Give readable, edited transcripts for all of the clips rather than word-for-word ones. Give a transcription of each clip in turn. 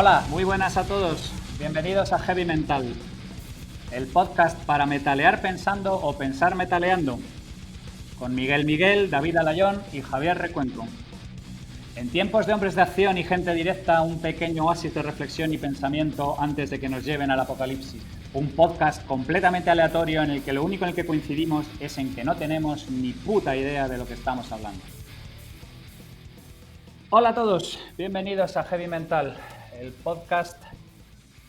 Hola, muy buenas a todos. Bienvenidos a Heavy Mental, el podcast para metalear pensando o pensar metaleando, con Miguel, David Alayón y Javier Recuenco. En tiempos de hombres de acción y gente directa, un pequeño oasis de reflexión y pensamiento antes de que nos lleven al apocalipsis. Un podcast completamente aleatorio en el que lo único en el que coincidimos es en que no tenemos ni puta idea de lo que estamos hablando. Hola a todos, bienvenidos a Heavy Mental, el podcast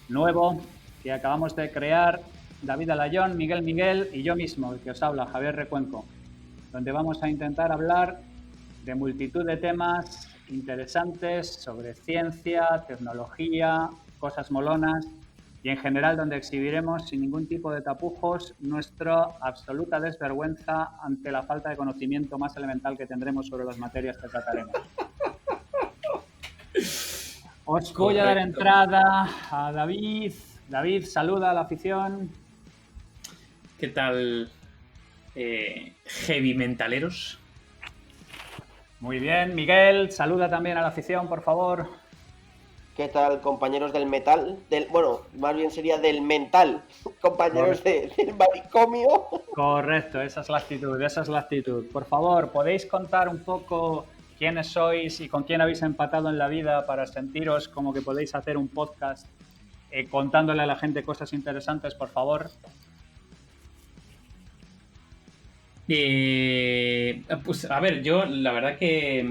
nuevo que acabamos de crear David Alayón, Miguel y yo mismo, el que os habla, Javier Recuenco, donde vamos a intentar hablar de multitud de temas interesantes sobre ciencia, tecnología, cosas molonas y en general donde exhibiremos sin ningún tipo de tapujos nuestra absoluta desvergüenza ante la falta de conocimiento más elemental que tendremos sobre las materias que trataremos. Os voy a dar entrada a David. David, saluda a la afición. ¿Qué tal, heavy mentaleros? Muy bien, Miguel, saluda también a la afición, por favor. ¿Qué tal, compañeros del metal? Bueno, más bien sería del mental, compañeros del manicomio. Correcto, esa es la actitud. Por favor, ¿podéis contar un poco quiénes sois y con quién habéis empatado en la vida para sentiros como que podéis hacer un podcast contándole a la gente cosas interesantes, por favor? Pues a ver, yo la verdad que...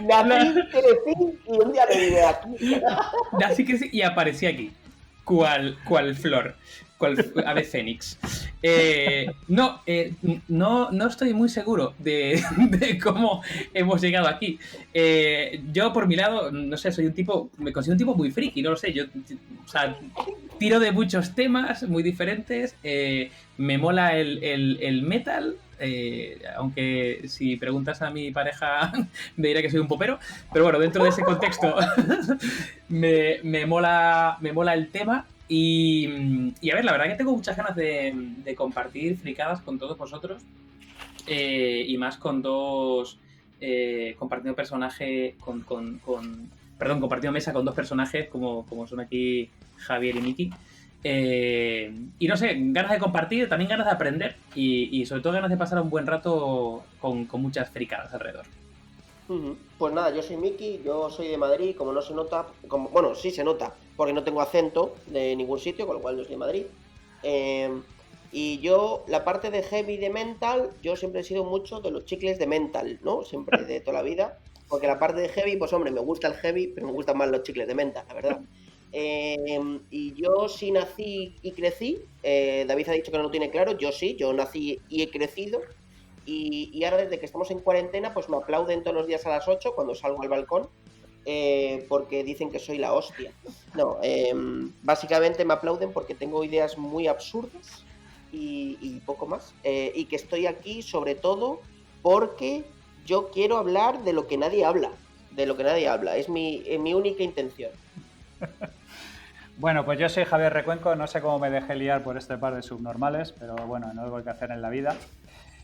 Nací, crecí y un día me vine aquí. Nací, crecí y aparecí aquí. ¿Cuál flor? ¿Cuál ave fénix? No estoy muy seguro de cómo hemos llegado aquí. Yo, por mi lado, no sé, me considero un tipo muy friki, no lo sé. Yo, o sea, tiro de muchos temas muy diferentes. Me mola el metal. Aunque si preguntas a mi pareja me dirá que soy un popero, pero bueno, dentro de ese contexto me mola el tema y a ver, la verdad que tengo muchas ganas de compartir fricadas con todos vosotros y más con dos compartiendo compartiendo mesa con dos personajes como son aquí Javier y Miki. Y no sé, ganas de compartir, también ganas de aprender y sobre todo ganas de pasar un buen rato con muchas fricadas alrededor. Pues nada, yo soy Miki, yo soy de Madrid, como no se nota, bueno, sí se nota, porque no tengo acento de ningún sitio, con lo cual yo soy de Madrid. Y yo, la parte de heavy de mental, yo siempre he sido mucho de los chicles de mental, ¿no? Siempre de toda la vida. Porque la parte de heavy, pues hombre, me gusta el heavy, pero me gustan más los chicles de mental, la verdad. Y yo sí nací y crecí, David ha dicho que no lo tiene claro, yo sí, yo nací y he crecido. Y ahora desde que estamos en cuarentena, pues me aplauden todos los días a las 8 cuando salgo al balcón, porque dicen que soy la hostia. No, básicamente me aplauden porque tengo ideas muy absurdas y poco más. Y que estoy aquí sobre todo porque yo quiero hablar de lo que nadie habla. Es mi única intención. Bueno, pues yo soy Javier Recuenco, no sé cómo me dejé liar por este par de subnormales, pero bueno, no hay que hacer en la vida.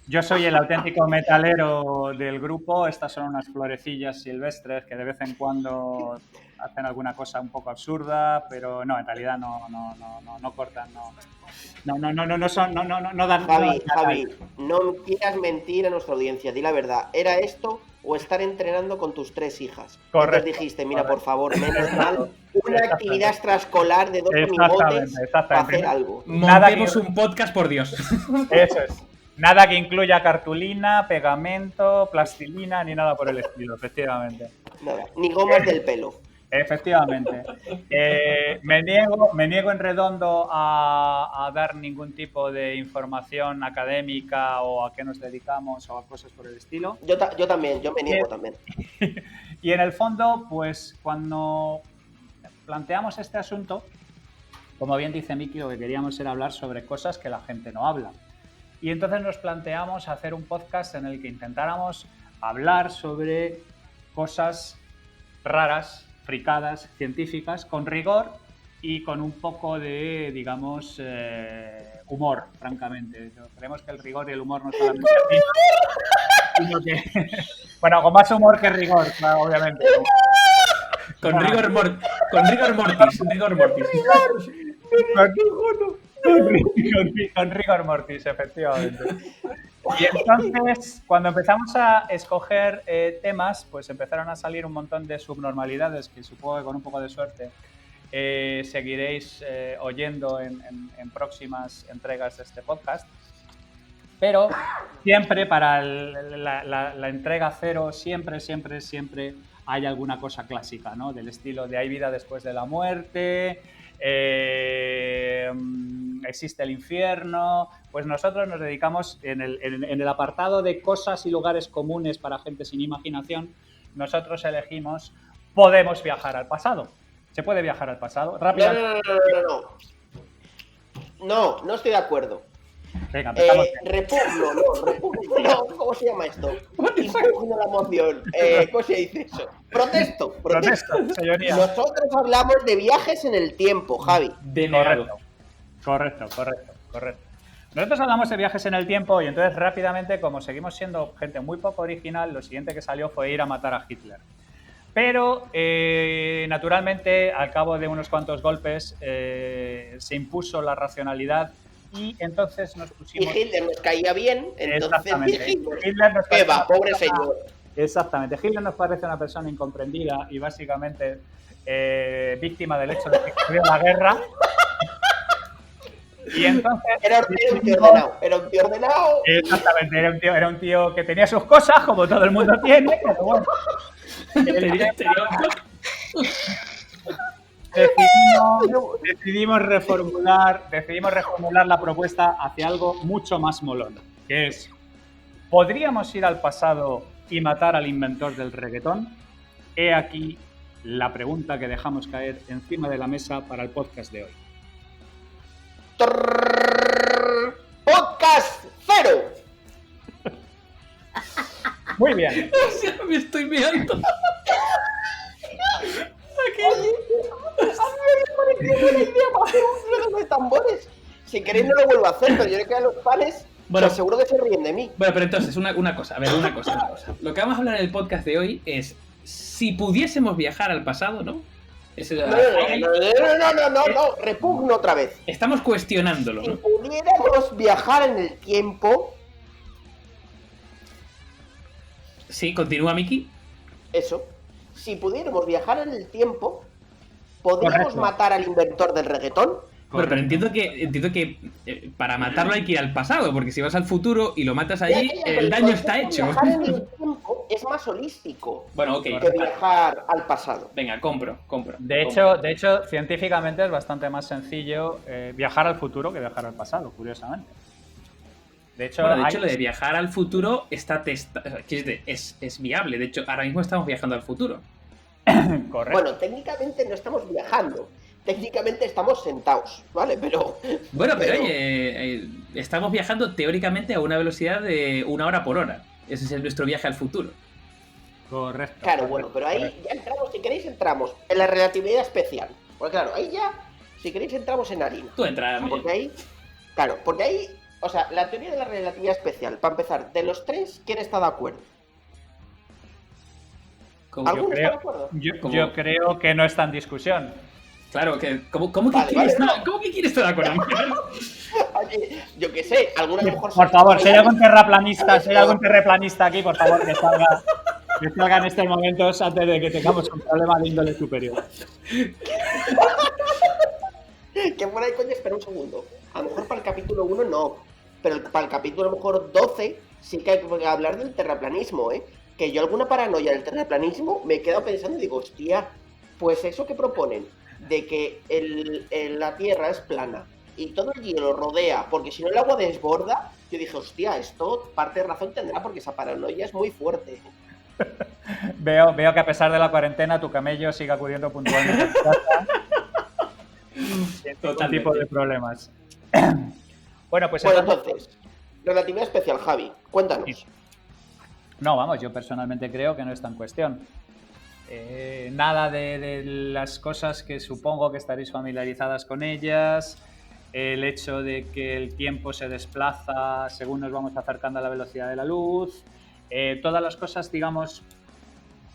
Yo soy el auténtico metalero del grupo, estas son unas florecillas silvestres que de vez en cuando hacen alguna cosa un poco absurda, pero no, en realidad no cortan, no dan... Javi, no quieras mentir a nuestra audiencia, di la verdad, ¿era esto o estar entrenando con tus 3 hijas? Correcto. Entonces dijiste, mira, por favor, menos mal, una actividad extraescolar de 2 amigotes para hacer algo. Montemos un podcast, por Dios. Eso es. Nada que incluya cartulina, pegamento, plastilina, ni nada por el estilo, efectivamente. Nada, ni gomas del pelo. Efectivamente. Me niego en redondo a dar ningún tipo de información académica o a qué nos dedicamos o a cosas por el estilo. Yo también, yo me niego también. Y en el fondo, pues cuando planteamos este asunto, como bien dice Miki, lo que queríamos era hablar sobre cosas que la gente no habla. Y entonces nos planteamos hacer un podcast en el que intentáramos hablar sobre cosas raras, fricadas, científicas, con rigor y con un poco de, digamos, humor, francamente. Creemos que el rigor y el humor no solamente sino que, bueno, con más humor que rigor, claro, obviamente. Con rigor mortis. Con rigor mortis, efectivamente. Y entonces, cuando empezamos a escoger temas, pues empezaron a salir un montón de subnormalidades que supongo que con un poco de suerte seguiréis oyendo en próximas entregas de este podcast. Pero siempre para la entrega cero, siempre hay alguna cosa clásica, ¿no? Del estilo de hay vida después de la muerte, existe el infierno. Pues nosotros nos dedicamos en el apartado de cosas y lugares comunes para gente sin imaginación. Nosotros elegimos podemos viajar al pasado. ¿Se puede viajar al pasado? Rápidamente. No estoy de acuerdo. Venga, empezamos. Repugno, ¿cómo se llama esto? Impugno la moción. ¿Cómo se dice eso? Protesto, señoría. Nosotros hablamos de viajes en el tiempo, Javi. Correcto. Nosotros hablamos de viajes en el tiempo y entonces rápidamente, como seguimos siendo gente muy poco original, lo siguiente que salió fue ir a matar a Hitler. Pero, naturalmente, al cabo de unos cuantos golpes, se impuso la racionalidad y entonces nos pusimos... Y Hitler nos caía bien, entonces... Hitler nos ¡Qué va, pobre señor! Exactamente. Hitler nos parece una persona incomprendida y básicamente víctima del hecho de que ocurrió la guerra. Y entonces... Era un tío ordenado. Exactamente, era un tío que tenía sus cosas, como todo el mundo tiene, pero bueno... Decidimos reformular la propuesta hacia algo mucho más molón, que es, ¿podríamos ir al pasado y matar al inventor del reggaetón? He aquí la pregunta que dejamos caer encima de la mesa para el podcast de hoy. ¡Podcast cero! Muy bien. Me estoy mirando. Qué buena idea para hacer un ruedo de tambores. Si queréis no lo vuelvo a hacer, pero yo creo que a los fans seguro que se ríen de mí. Bueno, pero entonces, una cosa. Lo que vamos a hablar en el podcast de hoy es si pudiésemos viajar al pasado, ¿no? No, repugno otra vez. Estamos cuestionándolo, ¿no? Si pudiéramos viajar en el tiempo... Sí, continúa, Miki. Eso. Si pudiéramos viajar en el tiempo, ¿podríamos matar al inventor del reggaetón? Bueno, pero entiendo que para matarlo hay que ir al pasado, porque si vas al futuro y lo matas allí, el daño está hecho. Viajar en el tiempo es más holístico que viajar al pasado. Venga, compro. De hecho, científicamente es bastante más sencillo viajar al futuro que viajar al pasado, curiosamente. De hecho, lo de viajar al futuro está testado, es viable. De hecho, ahora mismo estamos viajando al futuro. Correcto. Bueno, técnicamente no estamos viajando. Técnicamente estamos sentados, ¿vale? Pero oye, estamos viajando teóricamente a una velocidad de 1 hora por hora. Ese es nuestro viaje al futuro. Correcto. Claro, bueno, pero ahí ya entramos, si queréis entramos en la relatividad especial. Porque claro, ahí ya, si queréis entramos en harina. Tú entras. Porque ahí, o sea, la teoría de la relatividad especial, para empezar, de los tres, ¿quién está de acuerdo? ¿Alguno está de acuerdo? Yo creo que no está en discusión. Claro, ¿cómo que quieres estar de acuerdo? Oye, yo qué sé, alguna mejor... Por favor, si hay algún terraplanista aquí, por favor, que salga en estos momentos antes de que tengamos un problema de índole superior. Que fuera de coña, espera un segundo. A lo mejor para el capítulo 1 no, pero para el capítulo a lo mejor 12 sí que hay que hablar del terraplanismo, ¿eh? Que yo alguna paranoia del terraplanismo me he quedado pensando y digo, hostia, pues eso que proponen de que la Tierra es plana y todo el hielo rodea, porque si no el agua desborda, yo dije, hostia, esto parte de razón tendrá porque esa paranoia es muy fuerte. Veo que a pesar de la cuarentena tu camello sigue acudiendo puntualmente a tu casa. Todo tipo de problemas. Bueno, entonces, relatividad especial, Javi, cuéntanos. Sí. No, vamos, yo personalmente creo que no está en cuestión. Nada de las cosas que supongo que estaréis familiarizadas con ellas, el hecho de que el tiempo se desplaza según nos vamos acercando a la velocidad de la luz, todas las cosas, digamos,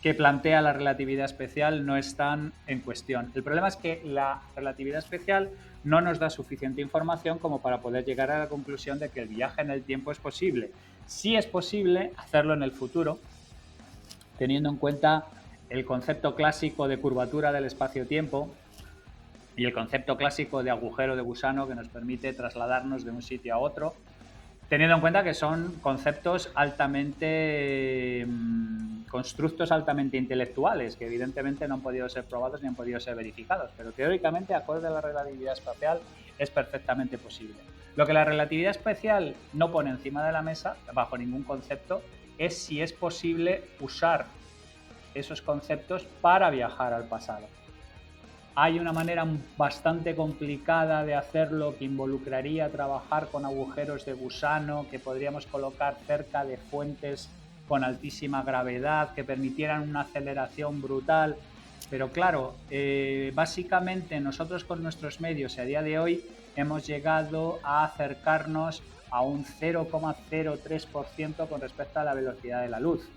que plantea la relatividad especial no están en cuestión. El problema es que la relatividad especial no nos da suficiente información como para poder llegar a la conclusión de que el viaje en el tiempo es posible. Sí es posible hacerlo en el futuro, teniendo en cuenta el concepto clásico de curvatura del espacio-tiempo y el concepto clásico de agujero de gusano que nos permite trasladarnos de un sitio a otro, teniendo en cuenta que son conceptos altamente constructos altamente intelectuales, que evidentemente no han podido ser probados ni han podido ser verificados, pero teóricamente, acorde a la relatividad espacial, es perfectamente posible. Lo que la relatividad especial no pone encima de la mesa, bajo ningún concepto, es si es posible usar esos conceptos para viajar al pasado. Hay una manera bastante complicada de hacerlo que involucraría trabajar con agujeros de gusano que podríamos colocar cerca de fuentes con altísima gravedad que permitieran una aceleración brutal. Pero claro, básicamente nosotros con nuestros medios a día de hoy hemos llegado a acercarnos a un 0,03% con respecto a la velocidad de la luz.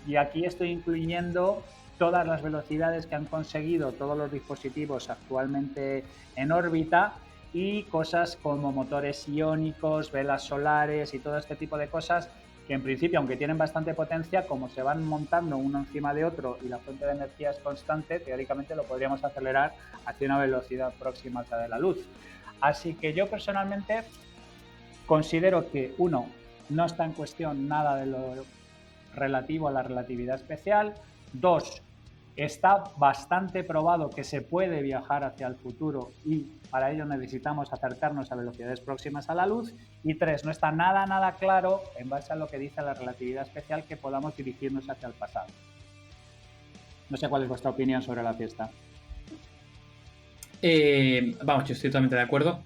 Y aquí estoy incluyendo todas las velocidades que han conseguido todos los dispositivos actualmente en órbita y cosas como motores iónicos, velas solares y todo este tipo de cosas que en principio, aunque tienen bastante potencia, como se van montando uno encima de otro y la fuente de energía es constante, teóricamente lo podríamos acelerar hacia una velocidad próxima a la de la luz. Así que yo personalmente considero que, uno, no está en cuestión nada de lo relativo a la relatividad especial. 2, está bastante probado que se puede viajar hacia el futuro y para ello necesitamos acercarnos a velocidades próximas a la luz. Y 3, no está nada claro, en base a lo que dice la relatividad especial, que podamos dirigirnos hacia el pasado. No sé cuál es vuestra opinión sobre la fiesta. Vamos, yo estoy totalmente de acuerdo.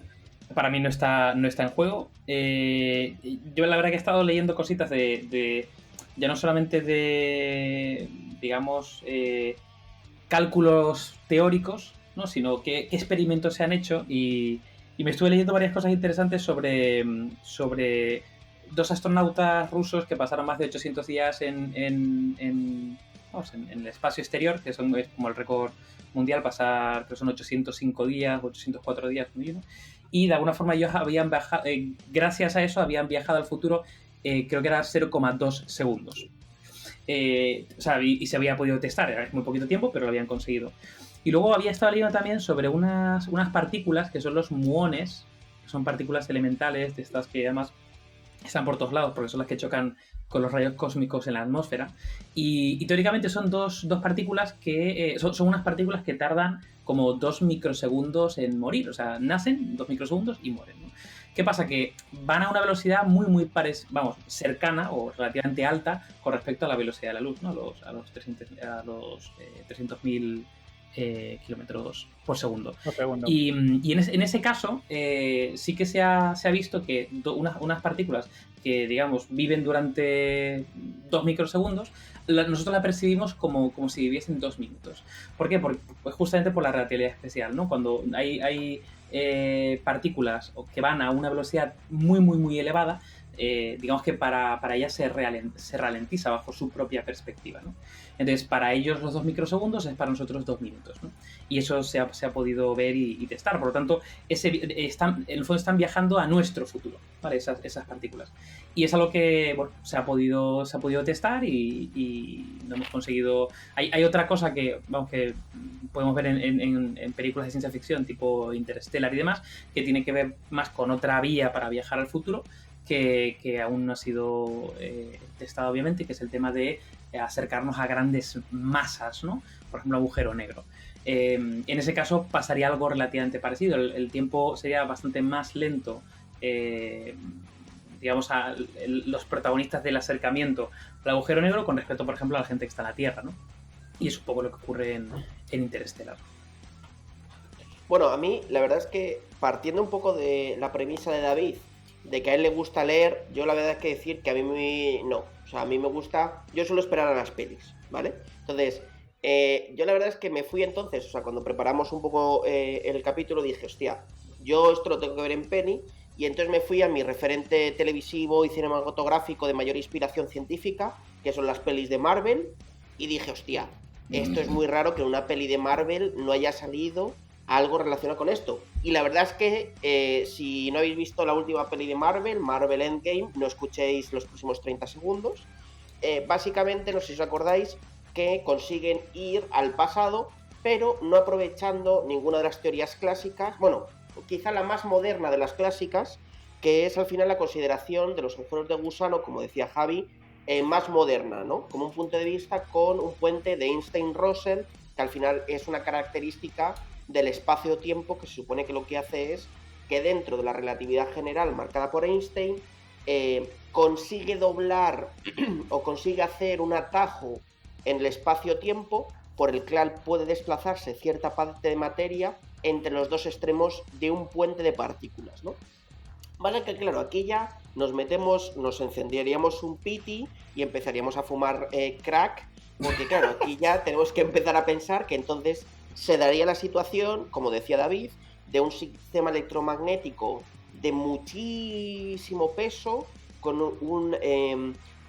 Para mí no está en juego. Yo la verdad que he estado leyendo cositas de ya no solamente de, digamos, cálculos teóricos, ¿no? Sino qué experimentos se han hecho y me estuve leyendo varias cosas interesantes sobre 2 astronautas rusos que pasaron más de 800 días en el espacio exterior, que es como el récord mundial, pasar, que son 805 días, 804 días, ¿no? Y de alguna forma ellos habían viajado, gracias a eso habían viajado al futuro, creo que era 0,2 segundos. O sea, y se había podido testar, era muy poquito tiempo, pero lo habían conseguido. Y luego había estado leyendo también sobre unas partículas que son los muones, que son partículas elementales, de estas que además están por todos lados, porque son las que chocan con los rayos cósmicos en la atmósfera. Y teóricamente son dos partículas que son unas partículas que tardan como 2 microsegundos en morir. O sea, nacen 2 microsegundos y mueren, ¿no? ¿Qué pasa? Que van a una velocidad muy cercana o relativamente alta con respecto a la velocidad de la luz, ¿no? A los 300.000 kilómetros por segundo. Y en ese caso sí que se ha visto que unas partículas que, digamos, viven durante 2 microsegundos, nosotros la percibimos como si viviesen 2 minutos. ¿Por qué? Pues justamente por la relatividad especial, ¿no? Cuando hay partículas que van a una velocidad muy elevada, digamos que para ellas se ralentiza bajo su propia perspectiva, ¿no? Entonces, para ellos los 2 microsegundos es para nosotros 2 minutos, ¿no? Y eso se ha podido ver y testar. Por lo tanto, en el fondo están viajando a nuestro futuro, ¿vale? Esas partículas. Y es algo que, bueno, se ha podido testar y lo hemos conseguido. Hay otra cosa que, vamos, que podemos ver en películas de ciencia ficción tipo Interstellar y demás, que tiene que ver más con otra vía para viajar al futuro, que aún no ha sido testado, obviamente, que es el tema de acercarnos a grandes masas, ¿no? Por ejemplo, agujero negro. En ese caso pasaría algo relativamente parecido. El tiempo sería bastante más lento, digamos, a los protagonistas del acercamiento al agujero negro con respecto, por ejemplo, a la gente que está en la Tierra, ¿no? Y es un poco lo que ocurre en Interstellar. Bueno, a mí la verdad es que, partiendo un poco de la premisa de David, de que a él le gusta leer, yo la verdad es que decir que a mí no. O sea, a mí me gusta, yo suelo esperar a las pelis, ¿vale? Entonces, yo la verdad es que me fui entonces, o sea, cuando preparamos un poco el capítulo, dije, hostia, yo esto lo tengo que ver en Penny, y entonces me fui a mi referente televisivo y cinematográfico de mayor inspiración científica, que son las pelis de Marvel, y dije, hostia, esto es muy raro que en una peli de Marvel no haya salido algo relacionado con esto. Y la verdad es que si no habéis visto la última peli de Marvel, Marvel Endgame, no escuchéis los próximos 30 segundos. Básicamente, no sé si os acordáis, que consiguen ir al pasado, pero no aprovechando ninguna de las teorías clásicas, bueno, quizá la más moderna de las clásicas, que es al final la consideración de los agujeros de gusano, como decía Javi, más moderna, ¿no? Como un punto de vista con un puente de Einstein-Russell, que al final es una característica del espacio-tiempo que se supone que lo que hace es que dentro de la relatividad general marcada por Einstein, consigue doblar o consigue hacer un atajo en el espacio-tiempo por el cual puede desplazarse cierta parte de materia entre los dos extremos de un puente de partículas, ¿no? Vale, que claro, aquí ya nos encenderíamos un piti y empezaríamos a fumar crack, porque claro, aquí ya tenemos que empezar a pensar que entonces se daría la situación, como decía David, de un sistema electromagnético de muchísimo peso, con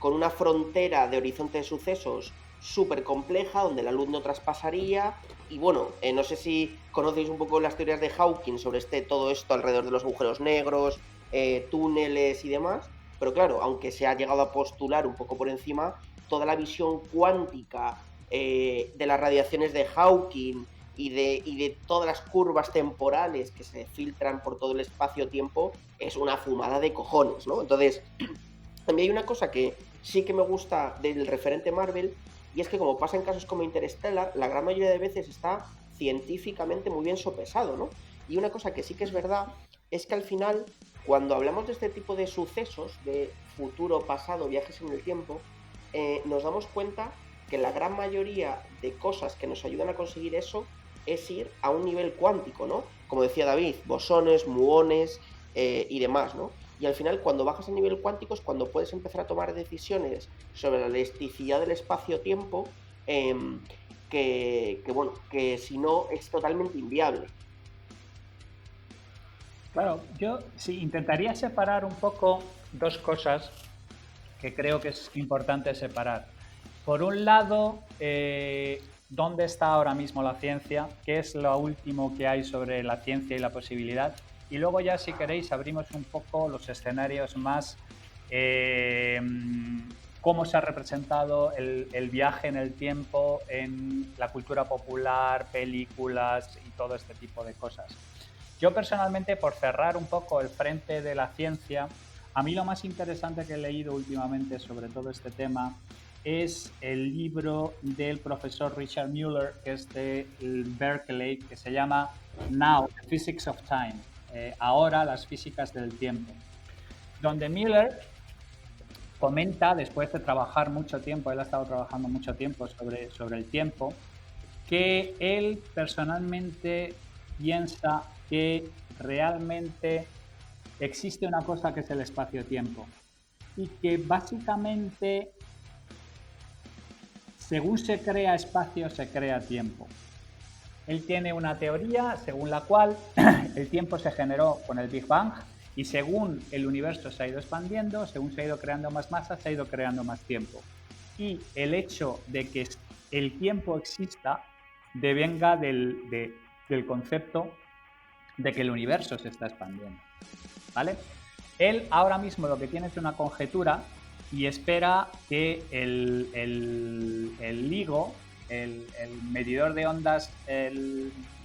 una frontera de horizonte de sucesos súper compleja, donde la luz no traspasaría. Y bueno, no sé si conocéis un poco las teorías de Hawking sobre todo esto alrededor de los agujeros negros, túneles y demás, pero claro, aunque se ha llegado a postular un poco por encima, toda la visión cuántica de las radiaciones de Hawking y de todas las curvas temporales que se filtran por todo el espacio-tiempo es una fumada de cojones, ¿no? Entonces, a mí hay una cosa que sí que me gusta del referente Marvel, y es que como pasa en casos como Interstellar, la gran mayoría de veces está científicamente muy bien sopesado, ¿no? Y una cosa que sí que es verdad es que al final, cuando hablamos de este tipo de sucesos, de futuro, pasado, viajes en el tiempo, nos damos cuenta que la gran mayoría de cosas que nos ayudan a conseguir eso es ir a un nivel cuántico, ¿no? Como decía David, bosones, muones y demás, ¿no? Y al final, cuando bajas a nivel cuántico es cuando puedes empezar a tomar decisiones sobre la elasticidad del espacio-tiempo, que si no es totalmente inviable. Claro, yo sí intentaría separar un poco dos cosas que creo que es importante separar. Por un lado, ¿dónde está ahora mismo la ciencia? ¿Qué es lo último que hay sobre la ciencia y la posibilidad? Y luego ya, si queréis, abrimos un poco los escenarios más, cómo se ha representado el viaje en el tiempo en la cultura popular, películas y todo este tipo de cosas. Yo personalmente, por cerrar un poco el frente de la ciencia, a mí lo más interesante que he leído últimamente sobre todo este tema es el libro del profesor Richard Muller, que es de Berkeley, que se llama Now, The Physics of Time, ahora las físicas del tiempo, donde Muller comenta, después de trabajar mucho tiempo, él ha estado trabajando mucho tiempo sobre el tiempo, que él personalmente piensa que realmente existe una cosa que es el espacio-tiempo y que básicamente, según se crea espacio, se crea tiempo. Él tiene una teoría según la cual el tiempo se generó con el Big Bang y según el universo se ha ido expandiendo, según se ha ido creando más masa, se ha ido creando más tiempo. Y el hecho de que el tiempo exista devenga del concepto de que el universo se está expandiendo, ¿vale? Él ahora mismo lo que tiene es una conjetura y espera que el LIGO, el medidor de ondas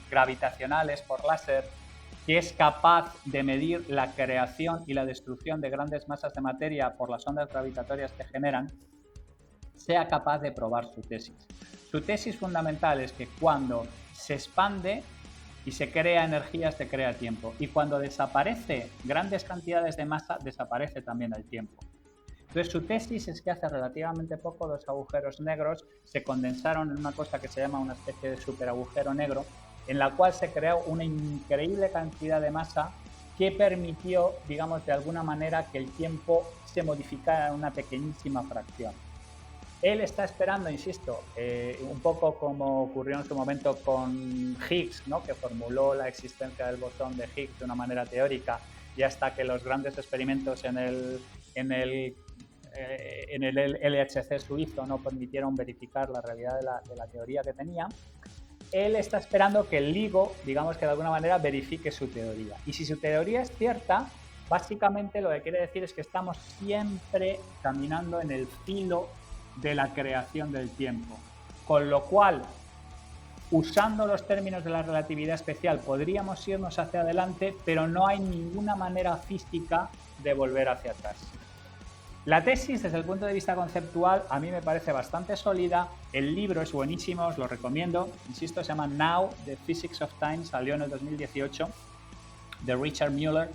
gravitacionales por láser, que es capaz de medir la creación y la destrucción de grandes masas de materia por las ondas gravitatorias que generan, sea capaz de probar su tesis. Su tesis fundamental es que cuando se expande y se crea energía, se crea tiempo. Y cuando desaparece grandes cantidades de masa, desaparece también el tiempo. Entonces, su tesis es que hace relativamente poco los agujeros negros se condensaron en una cosa que se llama una especie de superagujero negro, en la cual se creó una increíble cantidad de masa que permitió, digamos, de alguna manera que el tiempo se modificara en una pequeñísima fracción. Él está esperando, insisto, un poco como ocurrió en su momento con Higgs, ¿no? Que formuló la existencia del bosón de Higgs de una manera teórica, y hasta que los grandes experimentos en el en el LHC suizo no permitieron verificar la realidad de la teoría que tenía. Él está esperando que el LIGO, digamos que de alguna manera, verifique su teoría. Y si su teoría es cierta, básicamente lo que quiere decir es que estamos siempre caminando en el filo de la creación del tiempo. Con lo cual, usando los términos de la relatividad especial, podríamos irnos hacia adelante, pero no hay ninguna manera física de volver hacia atrás. La tesis, desde el punto de vista conceptual, a mí me parece bastante sólida. El libro es buenísimo, os lo recomiendo. Insisto, se llama Now, The Physics of Time, salió en el 2018, de Richard Muller.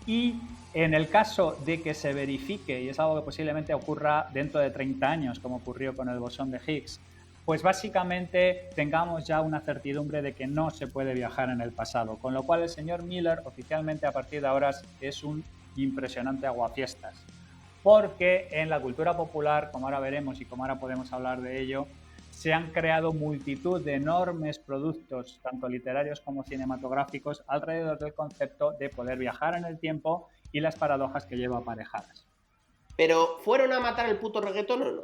Y en el caso de que se verifique, y es algo que posiblemente ocurra dentro de 30 años, como ocurrió con el bosón de Higgs, pues básicamente tengamos ya una certidumbre de que no se puede viajar en el pasado. Con lo cual el señor Miller oficialmente a partir de ahora es un impresionante aguafiestas. Porque en la cultura popular, como ahora veremos y como ahora podemos hablar de ello, se han creado multitud de enormes productos, tanto literarios como cinematográficos, alrededor del concepto de poder viajar en el tiempo y las paradojas que lleva aparejadas. ¿Pero fueron a matar el puto reggaetón o no?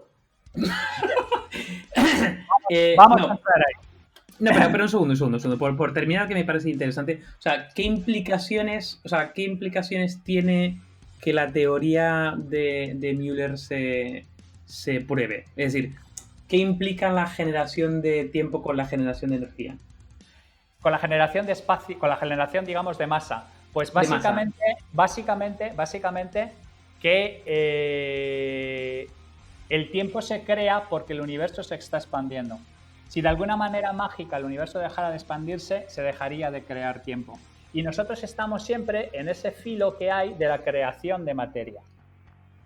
Vamos a entrar ahí. No, pero un segundo. Por terminar, que me parece interesante. O sea, ¿qué implicaciones tiene que la teoría de Müller se pruebe? Es decir, ¿qué implica la generación de tiempo con la generación de energía? Con la generación de espacio, con la generación, digamos, de masa. Pues básicamente que el tiempo se crea porque el universo se está expandiendo. Si de alguna manera mágica el universo dejara de expandirse, se dejaría de crear tiempo. Y nosotros estamos siempre en ese filo que hay de la creación de materia,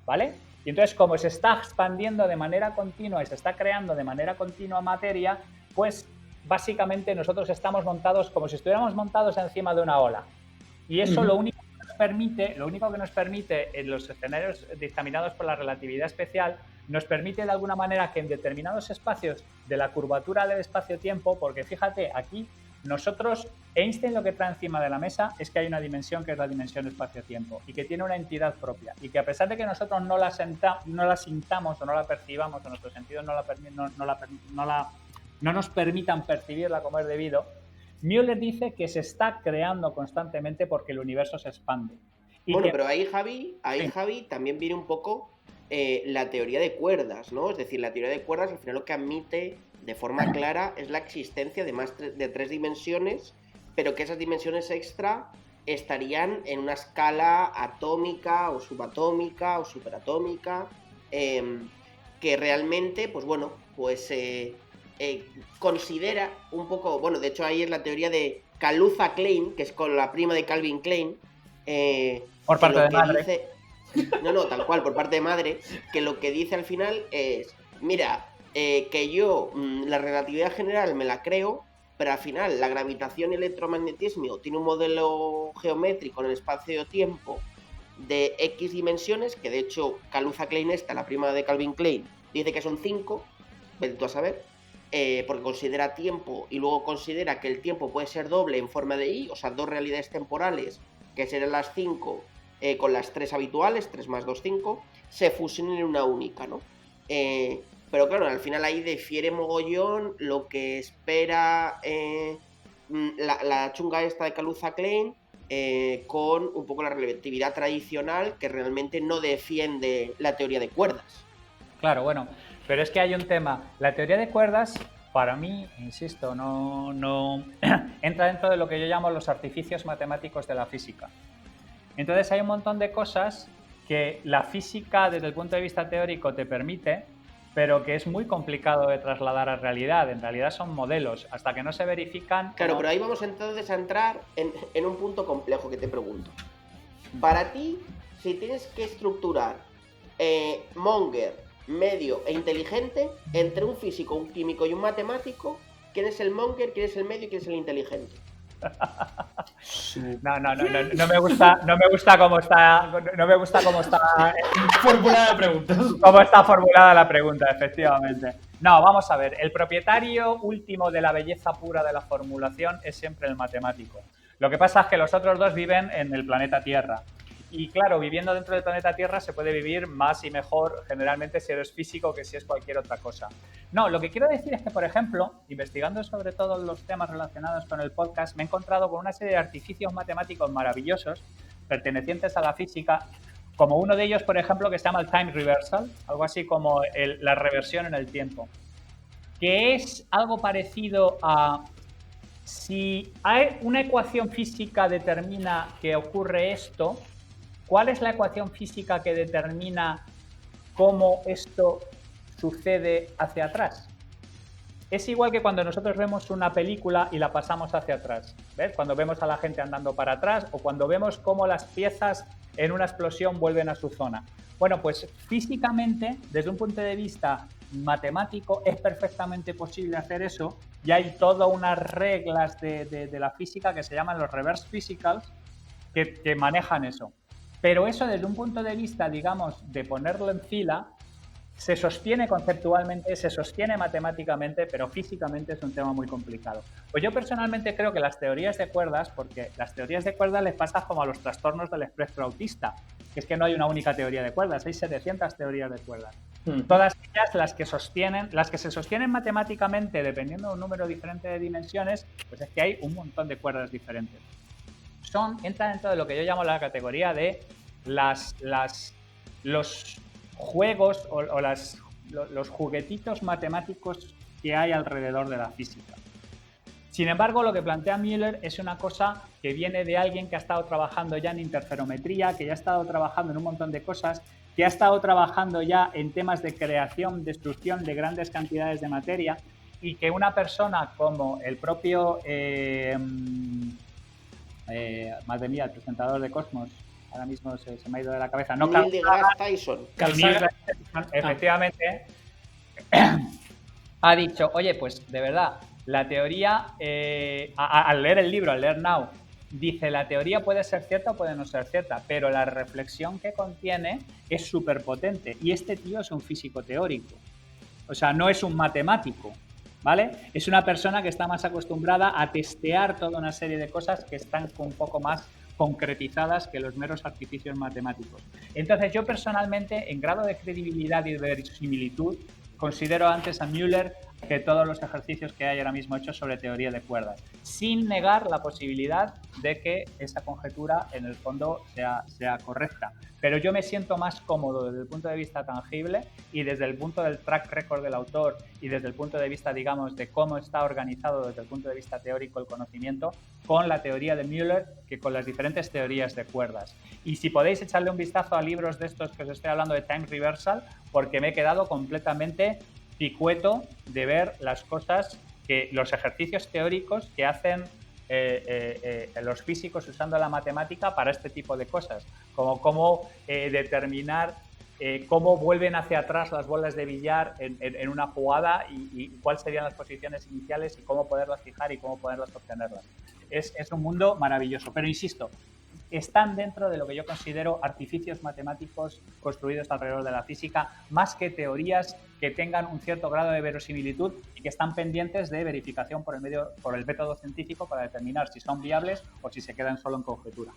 ¿vale? Y entonces, como se está expandiendo de manera continua y se está creando de manera continua materia, pues básicamente nosotros estamos montados como si estuviéramos montados encima de una ola. Y eso lo único que nos permite en los escenarios dictaminados por la relatividad especial, nos permite de alguna manera que en determinados espacios de la curvatura del espacio-tiempo, porque fíjate, aquí nosotros, Einstein lo que trae encima de la mesa es que hay una dimensión que es la dimensión espacio-tiempo y que tiene una entidad propia y que a pesar de que nosotros no la sintamos o no la percibamos o nuestros sentidos no nos permitan percibirla como es debido, Müller dice que se está creando constantemente porque el universo se expande. Pero ahí, Javi, también viene un poco la teoría de cuerdas, ¿no? Es decir, la teoría de cuerdas al final lo que admite de forma clara es la existencia de más de 3 dimensiones, pero que esas dimensiones extra estarían en una escala atómica o subatómica o superatómica, que realmente, pues bueno, considera un poco, bueno, de hecho ahí es la teoría de Kaluza-Klein, que es con la prima de Calvin Klein, por parte de madre. Tal cual, por parte de madre, que lo que dice al final es, mira, que yo la relatividad general me la creo, pero al final la gravitación y el electromagnetismo tiene un modelo geométrico en el espacio-tiempo de X dimensiones, que de hecho Kaluza-Klein la prima de Calvin Klein, dice que son 5, vete tú a saber, porque considera tiempo y luego considera que el tiempo puede ser doble en forma de I, o sea, 2 realidades temporales, que serán las 5 con las 3 habituales, 3 más 2, 5, se fusionan en una única, ¿no? Pero claro, al final ahí difiere mogollón lo que espera la chunga esta de Kaluza-Klein con un poco la relatividad tradicional que realmente no defiende la teoría de cuerdas. Claro, bueno, pero es que hay un tema. La teoría de cuerdas, para mí, insisto, no entra dentro de lo que yo llamo los artificios matemáticos de la física. Entonces hay un montón de cosas que la física desde el punto de vista teórico te permite, pero que es muy complicado de trasladar a realidad. En realidad son modelos, hasta que no se verifican... Claro, pero ahí vamos entonces a entrar en un punto complejo que te pregunto. Para ti, si tienes que estructurar monger, medio e inteligente, entre un físico, un químico y un matemático, ¿quién es el monger, quién es el medio y quién es el inteligente? No me gusta cómo está formulada la pregunta. Cómo está formulada la pregunta, efectivamente. No, vamos a ver. El propietario último de la belleza pura de la formulación es siempre el matemático. Lo que pasa es que los otros dos viven en el planeta Tierra. Y claro, viviendo dentro del planeta Tierra se puede vivir más y mejor generalmente si eres físico que si es cualquier otra cosa. No, lo que quiero decir es que, por ejemplo, investigando sobre todo los temas relacionados con el podcast, me he encontrado con una serie de artificios matemáticos maravillosos pertenecientes a la física, como uno de ellos, por ejemplo, que se llama el time reversal, algo así como la reversión en el tiempo, que es algo parecido a si hay una ecuación física determina que ocurre esto, ¿cuál es la ecuación física que determina cómo esto sucede hacia atrás? Es igual que cuando nosotros vemos una película y la pasamos hacia atrás, ¿ves? Cuando vemos a la gente andando para atrás o cuando vemos cómo las piezas en una explosión vuelven a su zona. Bueno, pues físicamente, desde un punto de vista matemático, es perfectamente posible hacer eso y hay todas unas reglas de la física que se llaman los reverse physicals que manejan eso. Pero eso desde un punto de vista, digamos, de ponerlo en fila, se sostiene conceptualmente, se sostiene matemáticamente, pero físicamente es un tema muy complicado. Pues yo personalmente creo que las teorías de cuerdas, porque las teorías de cuerdas les pasa como a los trastornos del espectro autista, que es que no hay una única teoría de cuerdas, hay 700 teorías de cuerdas. Todas ellas las que se sostienen matemáticamente, dependiendo de un número diferente de dimensiones, pues es que hay un montón de cuerdas diferentes. Entra dentro de lo que yo llamo la categoría de los juegos o los juguetitos matemáticos que hay alrededor de la física. Sin embargo, lo que plantea Müller es una cosa que viene de alguien que ha estado trabajando ya en interferometría, que ya ha estado trabajando en un montón de cosas, que ha estado trabajando ya en temas de creación, destrucción de grandes cantidades de materia, y que una persona como el propio, madre mía, el presentador de Cosmos, ahora mismo se me ha ido de la cabeza. No, Neil deGrasse Tyson. Efectivamente, ha dicho, oye, pues de verdad, la teoría, al leer el libro, al leer Now, dice, la teoría puede ser cierta o puede no ser cierta, pero la reflexión que contiene es súper potente. Y este tío es un físico teórico, o sea, no es un matemático, ¿vale? Es una persona que está más acostumbrada a testear toda una serie de cosas que están un poco más concretizadas que los meros artificios matemáticos. Entonces, yo personalmente, en grado de credibilidad y de verosimilitud, considero antes a Müller que todos los ejercicios que hay ahora mismo hechos sobre teoría de cuerdas, sin negar la posibilidad de que esa conjetura en el fondo sea correcta. Pero yo me siento más cómodo desde el punto de vista tangible y desde el punto del track record del autor y desde el punto de vista, digamos, de cómo está organizado desde el punto de vista teórico el conocimiento con la teoría de Müller que con las diferentes teorías de cuerdas. Y si podéis echarle un vistazo a libros de estos que os estoy hablando de Time Reversal, porque me he quedado completamente picueto de ver las cosas, los ejercicios teóricos que hacen los físicos usando la matemática para este tipo de cosas, como cómo determinar cómo vuelven hacia atrás las bolas de billar en una jugada y cuáles serían las posiciones iniciales y cómo poderlas fijar y cómo poderlas obtenerlas. Es un mundo maravilloso, pero insisto, están dentro de lo que yo considero artificios matemáticos construidos alrededor de la física, más que teorías que tengan un cierto grado de verosimilitud y que están pendientes de verificación por el método científico para determinar si son viables o si se quedan solo en conjetura.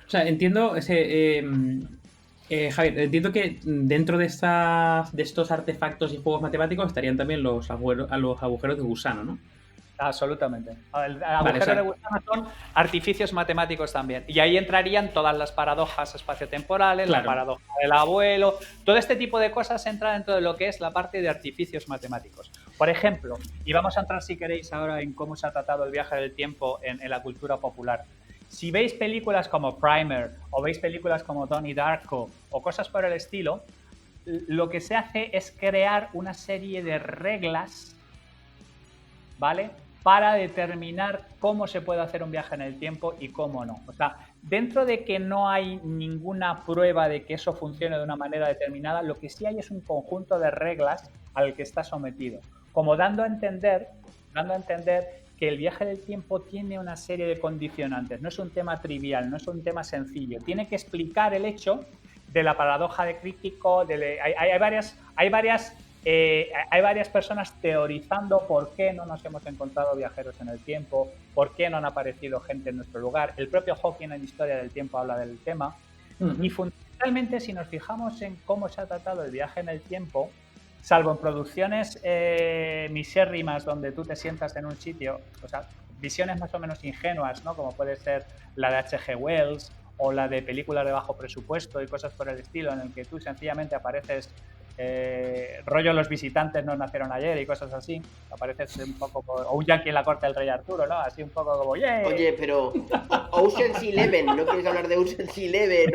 O sea, entiendo Javier, entiendo que dentro de estos artefactos y juegos matemáticos estarían también los agujeros de gusano, ¿no? Absolutamente. El agujero de gusano son artificios matemáticos también. Y ahí entrarían todas las paradojas espaciotemporales, claro, la paradoja del abuelo. Todo este tipo de cosas entra dentro de lo que es la parte de artificios matemáticos. Por ejemplo, y vamos a entrar si queréis ahora en cómo se ha tratado el viaje del tiempo en la cultura popular. Si veis películas como Primer o veis películas como Donnie Darko o cosas por el estilo, lo que se hace es crear una serie de reglas, ¿vale?, para determinar cómo se puede hacer un viaje en el tiempo y cómo no. O sea, dentro de que no hay ninguna prueba de que eso funcione de una manera determinada, lo que sí hay es un conjunto de reglas al que está sometido, como dando a entender que el viaje del tiempo tiene una serie de condicionantes, no es un tema trivial, no es un tema sencillo, tiene que explicar el hecho de la paradoja de Crítico, hay varias hay varias personas teorizando por qué no nos hemos encontrado viajeros en el tiempo, por qué no han aparecido gente en nuestro lugar. El propio Hawking en Historia del Tiempo habla del tema. Y fundamentalmente, si nos fijamos en cómo se ha tratado el viaje en el tiempo, salvo en producciones misérrimas donde tú te sientas en un sitio, o sea, visiones más o menos ingenuas, ¿no? Como puede ser la de H.G. Wells o la de películas de bajo presupuesto y cosas por el estilo, en el que tú sencillamente apareces rollo Los visitantes no nacieron ayer y cosas así, apareces un poco, o un yankee en la corte del rey Arturo, ¿no? Así un poco como, ¡yeah! Oye, pero Ocean's Eleven, ¿no quieres hablar de Ocean's Eleven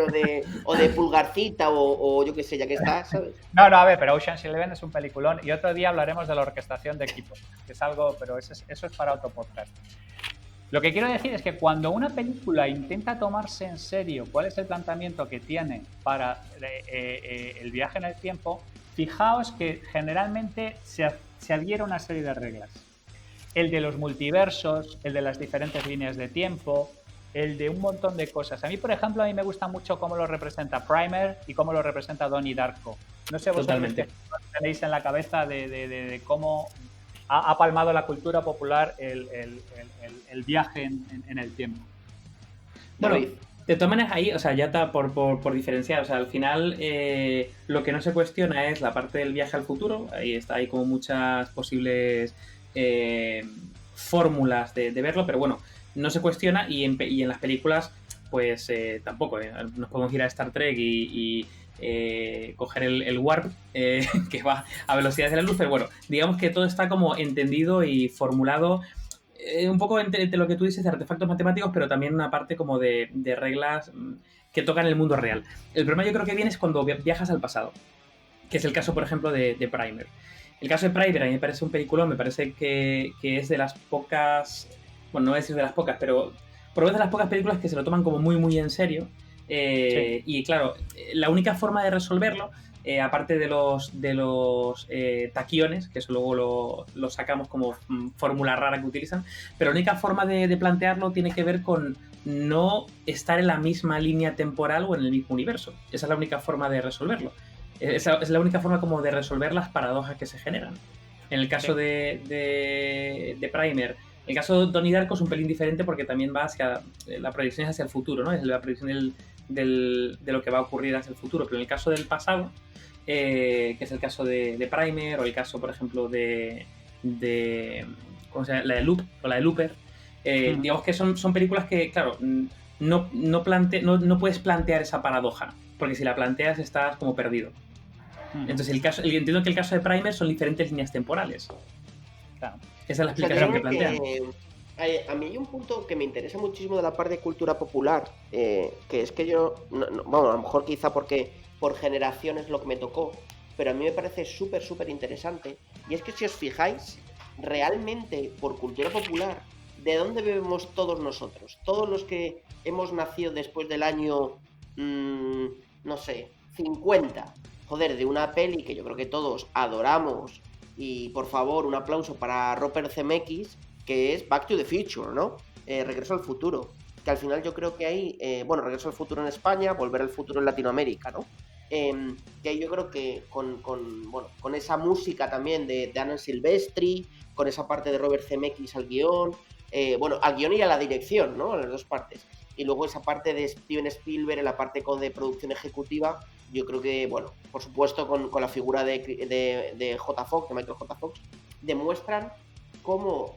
o de Pulgarcita o yo qué sé, ya que está, ¿sabes? No, a ver, pero Ocean's Eleven es un peliculón y otro día hablaremos de la orquestación de equipos, que es algo, pero eso es para otro podcast. Lo que quiero decir es que cuando una película intenta tomarse en serio cuál es el planteamiento que tiene para el viaje en el tiempo, fijaos que generalmente se adhiere a una serie de reglas. El de los multiversos, el de las diferentes líneas de tiempo, el de un montón de cosas. A mí, por ejemplo, a mí me gusta mucho cómo lo representa Primer y cómo lo representa Donnie Darko. No sé vosotros qué tenéis en la cabeza de cómo ha palmado la cultura popular el viaje en el tiempo. Bueno, de todas maneras ahí, o sea, ya está por diferenciar, o sea, al final lo que no se cuestiona es la parte del viaje al futuro, ahí está, hay como muchas posibles fórmulas de verlo, pero bueno, no se cuestiona y en las películas pues tampoco, nos podemos ir a Star Trek y coger el warp que va a velocidades de la luz, pero bueno, digamos que todo está como entendido y formulado un poco entre lo que tú dices de artefactos matemáticos, pero también una parte como de reglas que tocan el mundo real. El problema yo creo que viene es cuando viajas al pasado, que es el caso, por ejemplo, de Primer. El caso de Primer a mí me parece un peliculón, me parece que es de las pocas, bueno, no voy a decir de las pocas, pero por lo menos de las pocas películas que se lo toman como muy, muy en serio. Sí. Y claro, la única forma de resolverlo, aparte de los taquiones, que eso luego lo sacamos como fórmula rara que utilizan, pero la única forma de plantearlo tiene que ver con no estar en la misma línea temporal o en el mismo universo. Esa es la única forma de resolverlo. Esa es la única forma como de resolver las paradojas que se generan. En el caso de Primer, el caso de Donnie Darko es un pelín diferente porque también va hacia la proyección hacia el futuro, ¿no? Es la proyección de lo que va a ocurrir hacia el futuro. Pero en el caso del pasado, que es el caso de Primer, o el caso, por ejemplo, ¿cómo se llama? La de Loop o la de Looper, digamos que son películas que, claro, no puedes plantear esa paradoja, porque si la planteas estás como perdido. Entonces entiendo que el caso de Primer son diferentes líneas temporales. Claro. Esa es la explicación que plantean. A mí hay un punto que me interesa muchísimo de la parte de cultura popular, que es que yo, bueno, a lo mejor quizá porque por generación es lo que me tocó, pero a mí me parece súper, súper interesante, y es que si os fijáis, realmente por cultura popular, ¿de dónde bebemos todos nosotros? Todos los que hemos nacido después del año, no sé, 50, joder, de una peli que yo creo que todos adoramos. Y por favor, un aplauso para Robert Zemeckis, que es Back to the Future, ¿no? Regreso al futuro. Que al final yo creo que ahí, Regreso al futuro en España, Volver al futuro en Latinoamérica, ¿no? Que yo creo que con esa música también de Alan Silvestri, con esa parte de Robert Zemeckis al guión, al guión y a la dirección, ¿no? A las dos partes. Y luego esa parte de Steven Spielberg en la parte de producción ejecutiva, yo creo que, por supuesto, con la figura de J. Fox, de Michael J. Fox, demuestran cómo,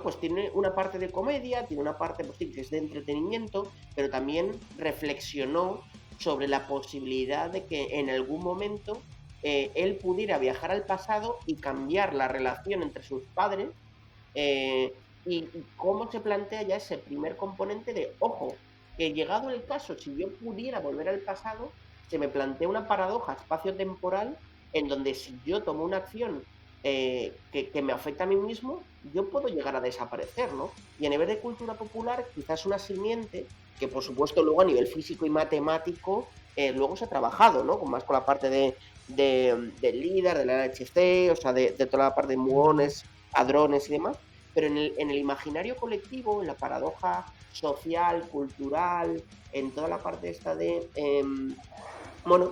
pues tiene una parte de comedia, tiene una parte que es de entretenimiento, pero también reflexionó sobre la posibilidad de que en algún momento él pudiera viajar al pasado y cambiar la relación entre sus padres, y cómo se plantea ya ese primer componente de, ojo, que llegado el caso, si yo pudiera volver al pasado, se me plantea una paradoja espacio-temporal en donde si yo tomo una acción que me afecta a mí mismo, yo puedo llegar a desaparecer, ¿no? Y a nivel de cultura popular, quizás una simiente que, por supuesto, luego a nivel físico y matemático, luego se ha trabajado, ¿no? Más con la parte del LIDAR, del LHC, o sea, de toda la parte de muones, hadrones y demás. Pero en el imaginario colectivo, en la paradoja social, cultural, en toda la parte esta de,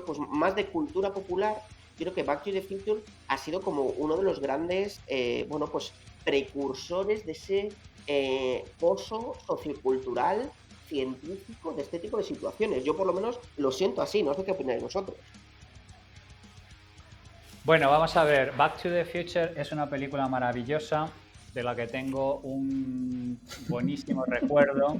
pues más de cultura popular, creo que Back to the Future ha sido como uno de los grandes, bueno, pues precursores de ese pozo sociocultural, científico, de este tipo de situaciones. Yo por lo menos lo siento así, no sé qué opináis vosotros. Bueno, vamos a ver. Back to the Future es una película maravillosa de la que tengo un buenísimo recuerdo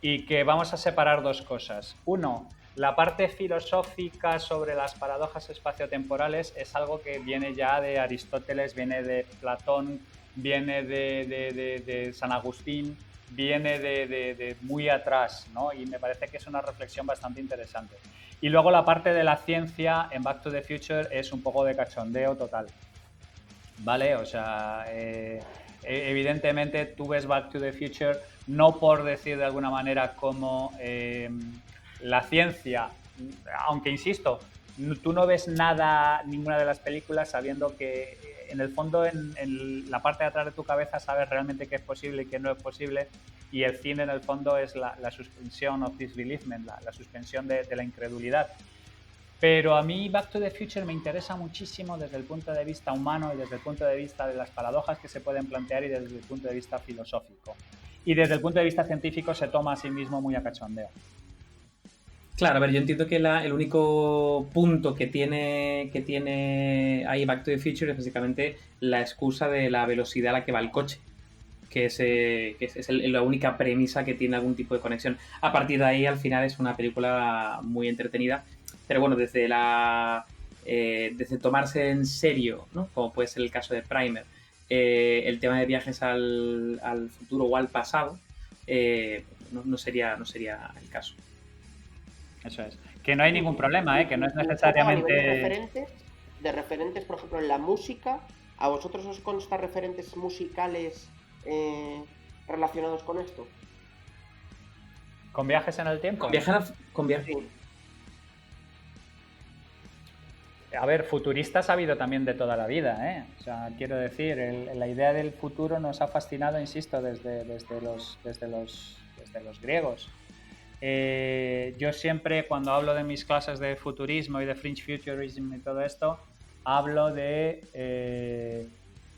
y que vamos a separar dos cosas. Uno, la parte filosófica sobre las paradojas espaciotemporales es algo que viene ya de Aristóteles, viene de Platón, viene de San Agustín, viene de muy atrás, ¿no? Y me parece que es una reflexión bastante interesante. Y luego la parte de la ciencia en Back to the Future es un poco de cachondeo total, ¿vale? O sea, evidentemente tú ves Back to the Future no por decir de alguna manera como la ciencia, aunque insisto, tú no ves nada, ninguna de las películas sabiendo que en el fondo en la parte de atrás de tu cabeza sabes realmente qué es posible y qué no es posible, y el cine en el fondo es la suspensión of disbeliefment, la suspensión de la incredulidad. Pero a mí Back to the Future me interesa muchísimo desde el punto de vista humano y desde el punto de vista de las paradojas que se pueden plantear y desde el punto de vista filosófico. Y desde el punto de vista científico se toma a sí mismo muy a cachondeo. Claro, a ver, yo entiendo que el único punto que tiene ahí Back to the Future es básicamente la excusa de la velocidad a la que va el coche, que es la única premisa que tiene algún tipo de conexión. A partir de ahí, al final, es una película muy entretenida, pero bueno, desde tomarse en serio, ¿no? Como puede ser el caso de Primer, el tema de viajes al futuro o al pasado, no sería el caso. Eso es. Que no hay ningún problema, que no es Un poco a nivel necesariamente... de referentes, por ejemplo, en la música, ¿a vosotros os consta referentes musicales relacionados con esto? ¿Con viajes en el tiempo? Con viajes. Sí. A ver, futuristas ha habido también de toda la vida, ¿eh? O sea, quiero decir, la idea del futuro nos ha fascinado, insisto, desde los griegos. Yo siempre, cuando hablo de mis clases de futurismo y de fringe futurism y todo esto, hablo de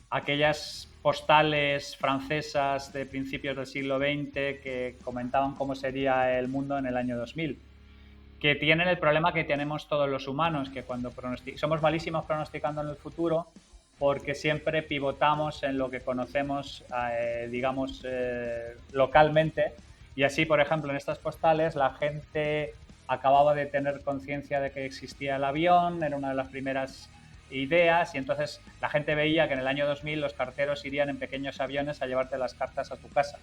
aquellas postales francesas de principios del siglo XX que comentaban cómo sería el mundo en el año 2000, que tienen el problema que tenemos todos los humanos, que cuando somos malísimos pronosticando en el futuro porque siempre pivotamos en lo que conocemos, digamos, localmente. Y así, por ejemplo, en estas postales la gente acababa de tener conciencia de que existía el avión, era una de las primeras ideas, y entonces la gente veía que en el año 2000 los carteros irían en pequeños aviones a llevarte las cartas a tu casa.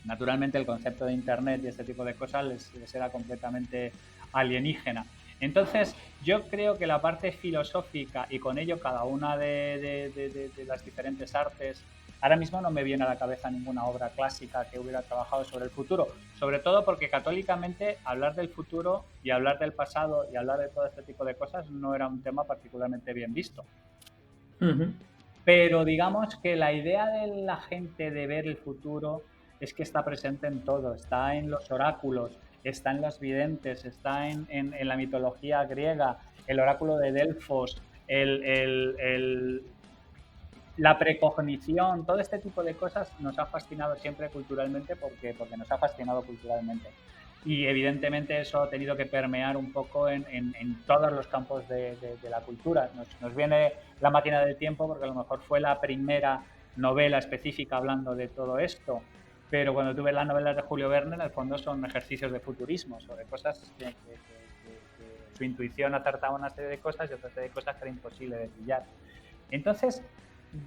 Naturalmente el concepto de Internet y este tipo de cosas les era completamente alienígena. Entonces yo creo que la parte filosófica y con ello cada una de las diferentes artes, ahora mismo no me viene a la cabeza ninguna obra clásica que hubiera trabajado sobre el futuro, sobre todo porque católicamente hablar del futuro y hablar del pasado y hablar de todo este tipo de cosas no era un tema particularmente bien visto. Uh-huh. Pero digamos que la idea de la gente de ver el futuro es que está presente en todo, está en los oráculos, está en los videntes, está en la mitología griega, el oráculo de Delfos, la precognición, todo este tipo de cosas nos ha fascinado siempre culturalmente porque nos ha fascinado culturalmente. Y evidentemente eso ha tenido que permear un poco en todos los campos de la cultura. Nos viene La máquina del tiempo porque a lo mejor fue la primera novela específica hablando de todo esto, pero cuando tú ves las novelas de Julio Verne, en el fondo son ejercicios de futurismo sobre cosas que su intuición acertaba una serie de cosas y otra serie de cosas que era imposible de pillar. Entonces,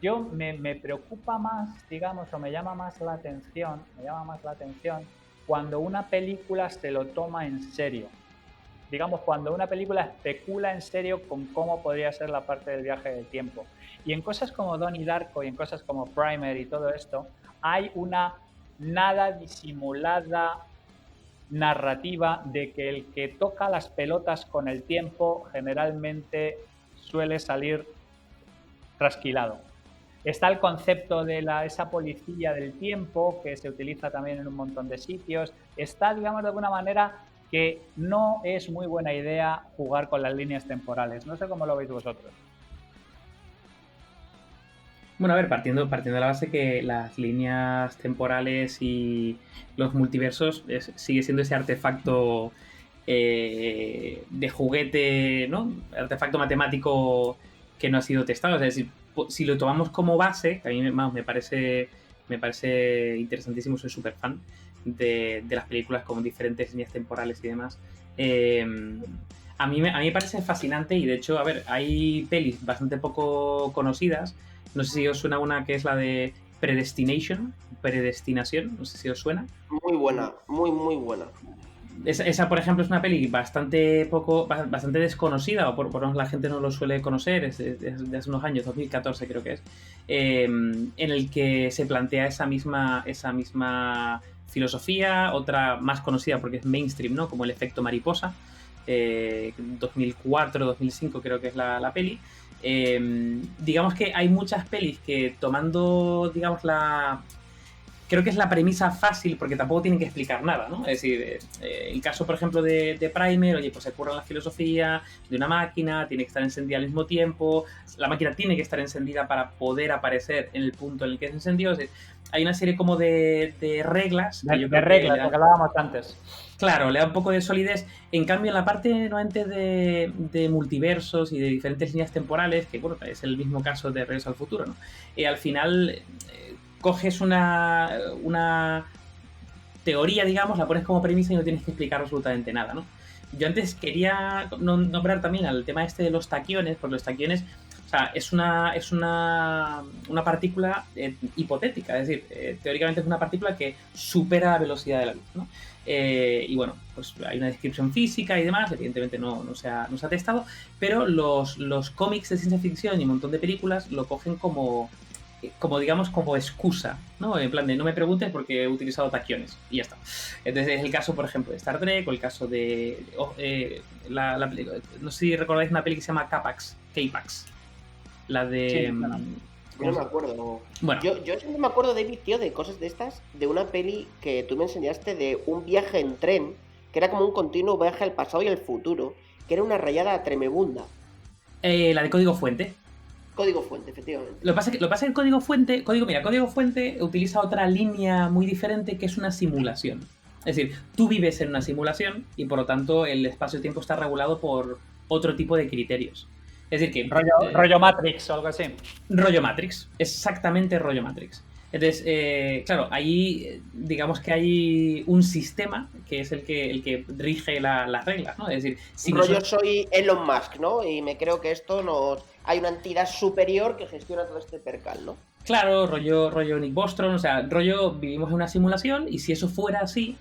yo me preocupa más, digamos, o me llama más la atención cuando una película se lo toma en serio. Digamos, cuando una película especula en serio con cómo podría ser la parte del viaje del tiempo. Y en cosas como Donnie Darko y en cosas como Primer y todo esto, hay una nada disimulada narrativa de que el que toca las pelotas con el tiempo generalmente suele salir trasquilado. Está el concepto de esa policía del tiempo que se utiliza también en un montón de sitios. Está, digamos, de alguna manera que no es muy buena idea jugar con las líneas temporales. No sé cómo lo veis vosotros. Bueno, a ver, partiendo de la base que las líneas temporales y los multiversos sigue siendo ese artefacto de juguete, ¿no? Artefacto matemático que no ha sido testado. Es decir, si lo tomamos como base, que a mí me parece interesantísimo, soy súper fan de las películas con diferentes líneas temporales y demás. A mí me parece fascinante y de hecho, a ver, hay pelis bastante poco conocidas. No sé si os suena una que es la de Predestinación, no sé si os suena. Muy buena, muy buena. Esa, por ejemplo, es una peli bastante desconocida, o por lo menos la gente no lo suele conocer, es de hace unos años, 2014 creo que es, en el que se plantea esa misma filosofía, otra más conocida porque es mainstream, ¿no? Como el efecto mariposa, 2004, 2005 creo que es la peli. Digamos que hay muchas pelis que tomando, digamos, creo que es la premisa fácil porque tampoco tienen que explicar nada, ¿no? Es decir, el caso, por ejemplo, de Primer, oye, pues se curra la filosofía de una máquina, tiene que estar encendida al mismo tiempo, la máquina tiene que estar encendida para poder aparecer en el punto en el que se encendió. Es decir, hay una serie como de reglas. De reglas, lo que hablábamos antes. Claro, le da un poco de solidez. En cambio, en la parte nuevamente de multiversos y de diferentes líneas temporales, que bueno, es el mismo caso de Regreso al Futuro, ¿no? Al final coges una teoría, digamos, la pones como premisa y no tienes que explicar absolutamente nada, ¿no? Yo antes quería nombrar también al tema este de los taquiones, porque los taquiones, o sea, es una partícula hipotética, es decir, teóricamente es una partícula que supera la velocidad de la luz, ¿no? Y bueno, pues hay una descripción física y demás, evidentemente no se ha testado, pero los cómics de ciencia ficción y un montón de películas lo cogen como digamos, como excusa, ¿no? En plan de no me preguntes porque he utilizado taquiones y ya está. Entonces es el caso, por ejemplo, de Star Trek o el caso de no sé si recordáis una peli que se llama K-Pax, la de... Sí, claro. Yo no me acuerdo. Bueno. Yo siempre me acuerdo, David, tío, de cosas de estas, de una peli que tú me enseñaste de un viaje en tren, que era como un continuo viaje al pasado y al futuro, que era una rayada tremebunda. La de Código Fuente. Código Fuente, efectivamente. Lo que pasa es que el Código Fuente utiliza otra línea muy diferente que es una simulación. Es decir, tú vives en una simulación y por lo tanto el espacio-tiempo está regulado por otro tipo de criterios. Es decir, que... Rollo Matrix o algo así. Rollo Matrix, exactamente rollo Matrix. Entonces, claro, ahí digamos que hay un sistema que es el que rige las reglas, ¿no? Es decir, si rollo soy Elon Musk, ¿no? Y me creo que hay una entidad superior que gestiona todo este percal, ¿no? Claro, rollo Nick Bostrom, o sea, rollo vivimos en una simulación y si eso fuera así,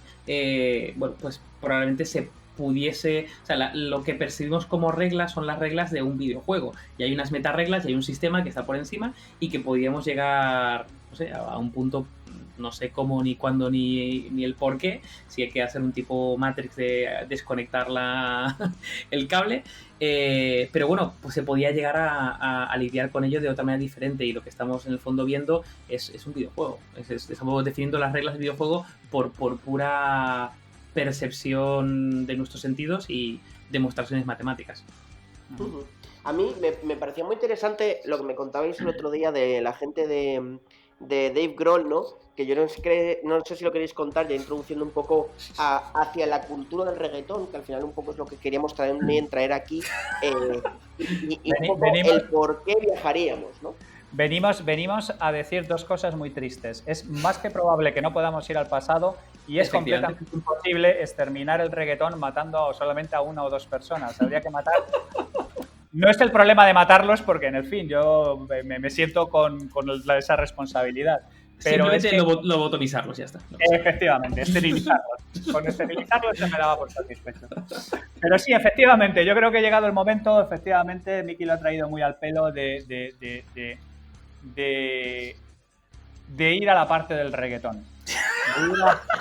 bueno, pues probablemente se pudiese, o sea, lo que percibimos como reglas son las reglas de un videojuego y hay unas metareglas y hay un sistema que está por encima y que podríamos llegar, no sé, a un punto, no sé cómo, ni cuándo, ni el por qué, si hay que hacer un tipo Matrix de desconectar el cable, pero bueno, pues se podía llegar a lidiar con ello de otra manera diferente y lo que estamos en el fondo viendo es un videojuego, estamos definiendo las reglas del videojuego por pura percepción de nuestros sentidos y demostraciones matemáticas. A mí me parecía muy interesante lo que me contabais el otro día de la gente de Dave Grohl, ¿no? Que yo no sé si lo queréis contar, ya introduciendo un poco hacia la cultura del reggaetón, que al final un poco es lo que queríamos traer aquí, y un poco el por qué viajaríamos, ¿no? Venimos a decir dos cosas muy tristes. Es más que probable que no podamos ir al pasado y es completamente imposible exterminar el reggaetón matando solamente a una o dos personas. Habría que matar... No es el problema de matarlos porque, en el fin, yo me siento con esa responsabilidad. Pero simplemente lobotomizarlos, ya está. Efectivamente, esterilizarlos. Con esterilizarlos se me daba por satisfecho. Pero sí, efectivamente, yo creo que ha llegado el momento, efectivamente, Miki lo ha traído muy al pelo de ir a la parte del reggaetón.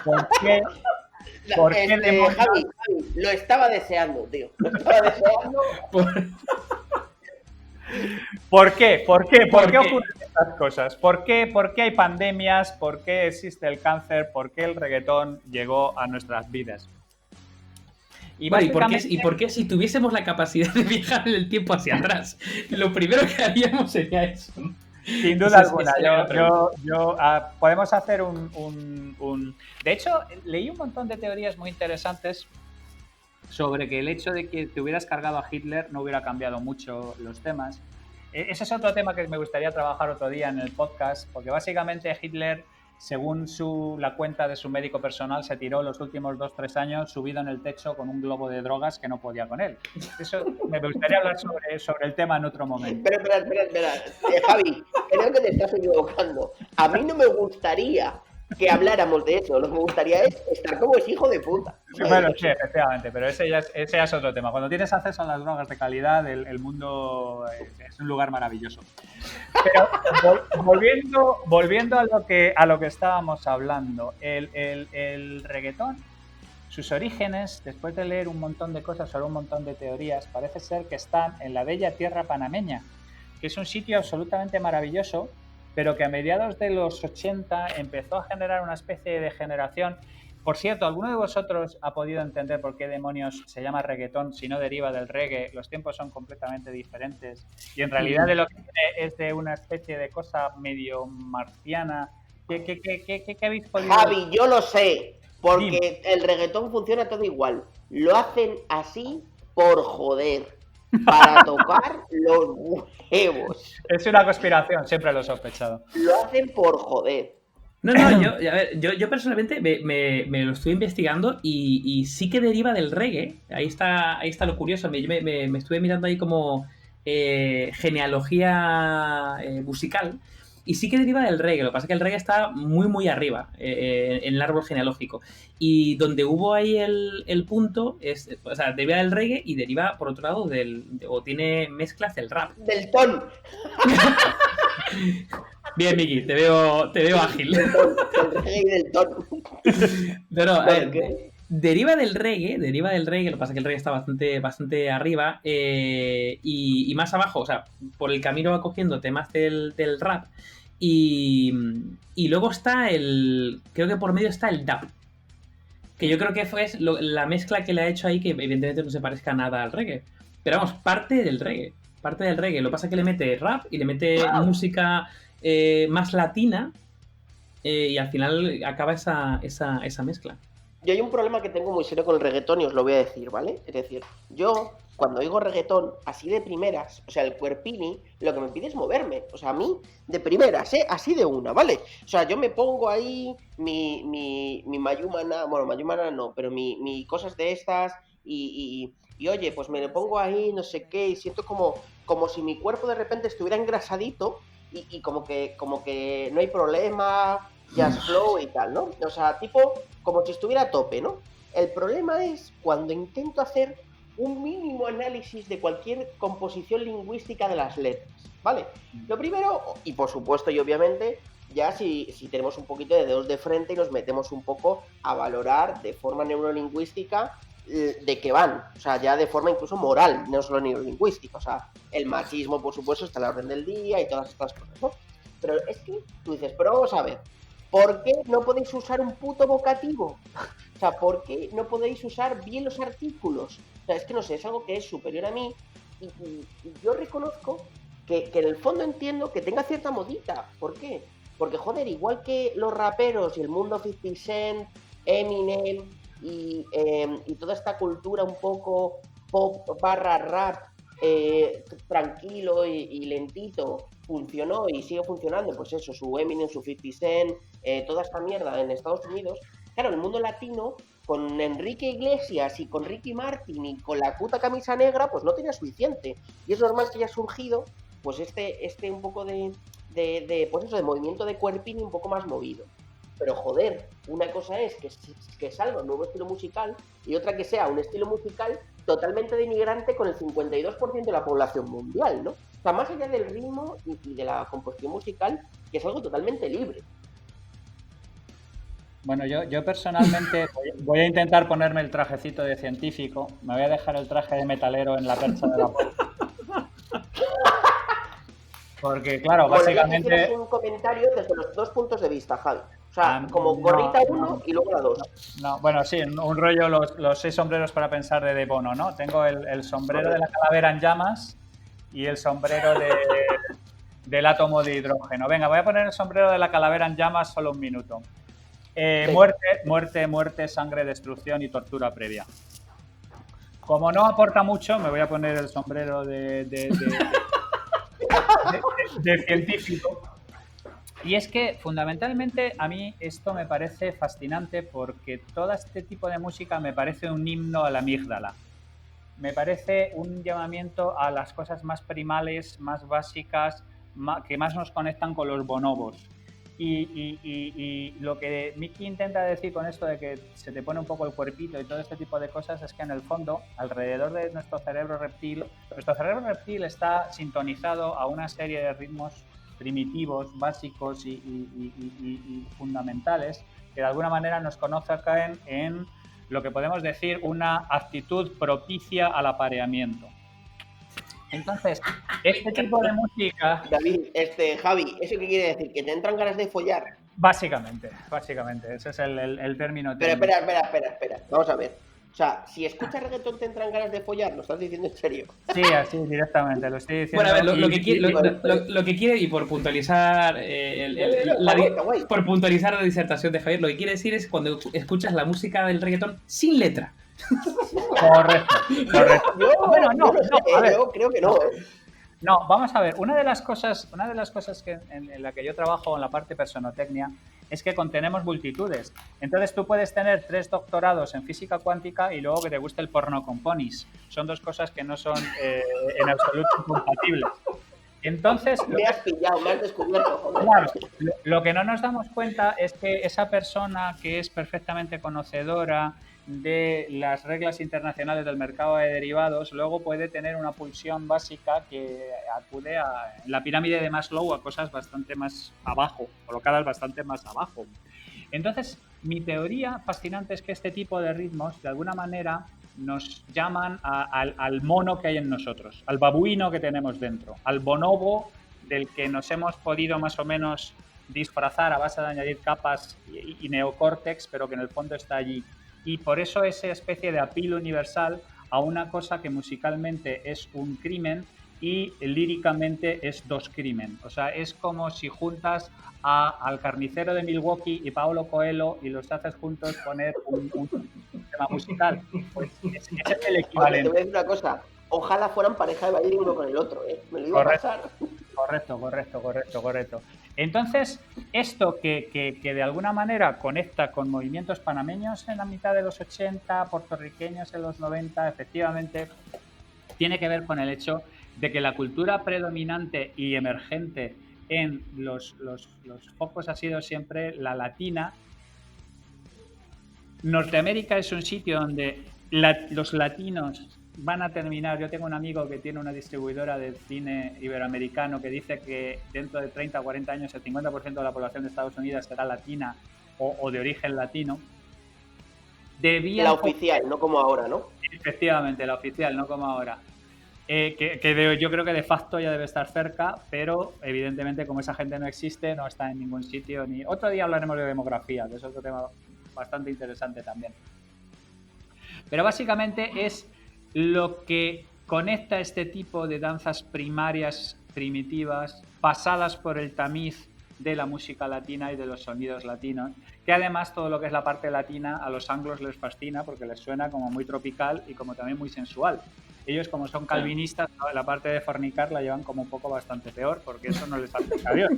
¿Por qué? Javi, lo estaba deseando, tío. Lo estaba deseando. ¿Por qué? ¿Por qué ocurren estas cosas? ¿Por qué hay pandemias? ¿Por qué existe el cáncer? ¿Por qué el reggaetón llegó a nuestras vidas? Bueno, básicamente... ¿y por qué si tuviésemos la capacidad de viajar en el tiempo hacia atrás, lo primero que haríamos sería eso? Sin duda alguna. Esa era la pregunta. Podemos hacer De hecho, leí un montón de teorías muy interesantes sobre que el hecho de que te hubieras cargado a Hitler no hubiera cambiado mucho los temas. Ese es otro tema que me gustaría trabajar otro día en el podcast, porque básicamente Hitler, según la cuenta de su médico personal, se tiró los últimos 2-3 años subido en el techo con un globo de drogas que no podía con él. Eso me gustaría hablar sobre el tema en otro momento. Espera. Javi, creo que te estás equivocando. A mí no me gustaría que habláramos de eso. Lo que me gustaría es estar como ese hijo de puta. Bueno, sí, efectivamente, pero ese ya es otro tema. Cuando tienes acceso a las drogas de calidad, el mundo es un lugar maravilloso. Pero volviendo a lo que estábamos hablando, el reggaetón, sus orígenes, después de leer un montón de cosas sobre un montón de teorías, parece ser que están en la bella tierra panameña, que es un sitio absolutamente maravilloso, pero que a mediados de los 80 empezó a generar una especie de degeneración. Por cierto, ¿alguno de vosotros ha podido entender por qué demonios se llama reggaetón si no deriva del reggae? Los tiempos son completamente diferentes y en realidad de lo que viene es de una especie de cosa medio marciana. ¿Qué habéis podido...? Javi, yo lo sé, porque el reggaetón funciona todo igual. Lo hacen así por joder, para tocar los huevos. Es una conspiración, siempre lo he sospechado. Lo hacen por joder. No, yo personalmente me lo estoy investigando y sí que deriva del reggae. Ahí está lo curioso. Me estuve mirando ahí como genealogía musical y sí que deriva del reggae. Lo que pasa es que el reggae está muy, muy arriba en el árbol genealógico. Y donde hubo ahí el punto, o sea, deriva del reggae y deriva, por otro lado, o tiene mezclas del rap. Del ton. Bien, Miki, te veo ágil. Del reggae y del ton. Pero, a ver, deriva del reggae, lo que pasa es que el reggae está bastante arriba y más abajo, o sea, por el camino va cogiendo temas del rap y luego está creo que por medio está el dub, que yo creo que fue la mezcla que le ha hecho ahí, que evidentemente no se parezca nada al reggae, pero vamos, parte del reggae, lo que pasa es que le mete rap y le mete música más latina y al final acaba esa mezcla. Yo hay un problema que tengo muy serio con el reggaetón y os lo voy a decir, ¿vale? Es decir, yo cuando oigo reggaetón, así de primeras, o sea, el cuerpini, lo que me pide es moverme. O sea, a mí, de primeras, así de una, ¿vale? O sea, yo me pongo ahí mi mayumana, bueno, mayumana no, pero mi cosas de estas y oye, pues me lo pongo ahí, no sé qué, y siento como si mi cuerpo de repente estuviera engrasadito y como que no hay problema, jazz flow y tal, ¿no? O sea, tipo, como si estuviera a tope, ¿no? El problema es cuando intento hacer un mínimo análisis de cualquier composición lingüística de las letras, ¿vale? Lo primero, y por supuesto y obviamente, ya si tenemos un poquito de dedos de frente y nos metemos un poco a valorar de forma neurolingüística de qué van, o sea, ya de forma incluso moral, no solo neurolingüística, o sea, el machismo, por supuesto, está a la orden del día y todas estas cosas, ¿no? Pero es que tú dices, pero vamos a ver, ¿por qué no podéis usar un puto vocativo? O sea, ¿por qué no podéis usar bien los artículos? O sea, es que no sé, es algo que es superior a mí y yo reconozco que en el fondo entiendo que tenga cierta modita. ¿Por qué? Porque, joder, igual que los raperos y el mundo 50 Cent, Eminem y toda esta cultura un poco pop barra rap tranquilo y lentito funcionó y sigue funcionando, pues eso, su Eminem, su 50 Cent, toda esta mierda en Estados Unidos. Claro, el mundo latino, con Enrique Iglesias y con Ricky Martin y con la puta camisa negra, pues no tenía suficiente. Y es normal que haya surgido, pues este un poco de pues eso, de movimiento de cuerpín un poco más movido. Pero joder, una cosa es que salga un nuevo estilo musical y otra que sea un estilo musical totalmente denigrante con el 52% de la población mundial, ¿no? O sea, más allá del ritmo y de la composición musical, que es algo totalmente libre. Bueno, yo personalmente voy a intentar ponerme el trajecito de científico. Me voy a dejar el traje de metalero en la percha de la puerta. Porque, claro, básicamente... Un comentario desde los dos puntos de vista, Javi. O sea, como gorrita 1 y luego la 2. No, bueno, sí, un rollo los 6 sombreros para pensar de Bono, ¿no? Tengo el sombrero de la calavera en llamas y el sombrero del átomo de hidrógeno. Venga, voy a poner el sombrero de la calavera en llamas solo un minuto. Sí. Muerte, sangre, destrucción y tortura previa. Como no aporta mucho, me voy a poner el sombrero de científico. Y es que fundamentalmente a mí esto me parece fascinante porque todo este tipo de música me parece un himno a la amígdala. Me parece un llamamiento a las cosas más primales, más básicas, que más nos conectan con los bonobos. Y lo que Miki intenta decir con esto de que se te pone un poco el cuerpito y todo este tipo de cosas es que en el fondo, alrededor de nuestro cerebro reptil está sintonizado a una serie de ritmos primitivos, básicos y fundamentales que de alguna manera nos conozcan en lo que podemos decir una actitud propicia al apareamiento. Entonces, este tipo de música... David, Javi, ¿eso qué quiere decir? ¿Que te entran ganas de follar? Básicamente, ese es el término. Pero espera. Vamos a ver. O sea, si escuchas reggaetón te entran ganas de follar, ¿lo estás diciendo en serio? Sí, así directamente, lo estoy diciendo. Bueno, a ver, lo que quiere, y por puntualizar por puntualizar la disertación de Javier, lo que quiere decir es cuando escuchas la música del reggaetón sin letra. Correcto. Yo creo que no, ¿eh? No, vamos a ver, una de las cosas que en la que yo trabajo en la parte personotecnia es que contenemos multitudes. Entonces tú puedes tener 3 doctorados en física cuántica y luego que te guste el porno con ponis. Son 2 cosas que no son en absoluto compatibles. Entonces, me has pillado, me has descubierto. Joder. Claro, lo que no nos damos cuenta es que esa persona que es perfectamente conocedora de las reglas internacionales del mercado de derivados, luego puede tener una pulsión básica que acude a la pirámide de Maslow a cosas bastante más abajo, colocadas bastante más abajo. Entonces, mi teoría fascinante es que este tipo de ritmos, de alguna manera, nos llaman al mono que hay en nosotros, al babuino que tenemos dentro, al bonobo del que nos hemos podido más o menos disfrazar a base de añadir capas y neocórtex, pero que en el fondo está allí. Y por eso esa especie de apilo universal a una cosa que musicalmente es un crimen y líricamente es 2 crimen. O sea, es como si juntas al Carnicero de Milwaukee y Paulo Coelho y los haces juntos poner un tema musical. Pues ese es el equivalente. Te voy a decir una cosa. Ojalá fueran pareja de baile uno con el otro, ¿eh? Me lo iba a pasar. Correcto. Entonces, esto que de alguna manera conecta con movimientos panameños en la mitad de los 80, puertorriqueños en los 90, efectivamente, tiene que ver con el hecho de que la cultura predominante y emergente en los focos ha sido siempre la latina. Norteamérica es un sitio donde los latinos van a terminar. Yo tengo un amigo que tiene una distribuidora de cine iberoamericano que dice que dentro de 30 o 40 años el 50% de la población de Estados Unidos será latina o de origen latino. La oficial, no como ahora, ¿no? Efectivamente, la oficial, no como ahora. Yo creo que de facto ya debe estar cerca, pero evidentemente como esa gente no existe, no está en ningún sitio. Otro día hablaremos de demografía, que es otro tema bastante interesante también. Pero básicamente es lo que conecta este tipo de danzas primarias, primitivas, pasadas por el tamiz de la música latina y de los sonidos latinos, que además todo lo que es la parte latina a los anglos les fascina porque les suena como muy tropical y como también muy sensual. Ellos, como son calvinistas, la parte de fornicar la llevan como un poco bastante peor porque eso no les hace a Dios.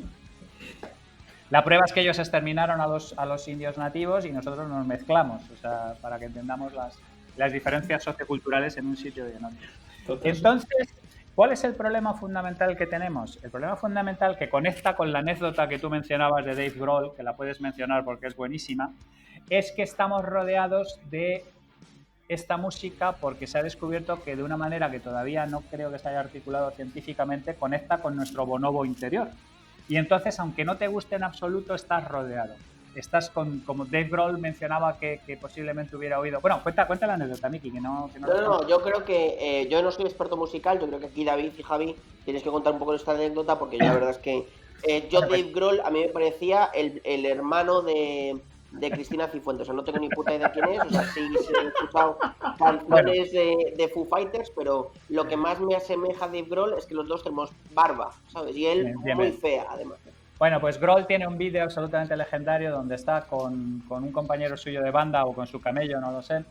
La prueba es que ellos exterminaron a los indios nativos y nosotros nos mezclamos, o sea, para que entendamos las diferencias socioculturales en un sitio y en otro. Entonces, ¿cuál es el problema fundamental que tenemos? El problema fundamental que conecta con la anécdota que tú mencionabas de Dave Grohl, que la puedes mencionar porque es buenísima, es que estamos rodeados de esta música porque se ha descubierto que de una manera que todavía no creo que se haya articulado científicamente, conecta con nuestro bonobo interior. Y entonces, aunque no te guste en absoluto, estás rodeado. estás como Dave Grohl mencionaba que posiblemente hubiera oído. Bueno, cuenta la anécdota, Miki, que no. No, yo creo que yo no soy experto musical, yo creo que aquí David y Javi tenéis que contar un poco esta anécdota, porque yo la verdad es que Dave Grohl a mí me parecía el hermano de Cristina Cifuentes, o sea, no tengo ni puta idea de quién es, o sea, sí he escuchado canciones de Foo Fighters, pero lo que más me asemeja a Dave Grohl es que los dos tenemos barba, ¿sabes? Y él muy fea, además. Bueno, pues Grohl tiene un vídeo absolutamente legendario donde está con un compañero suyo de banda o con su camello, no lo sé,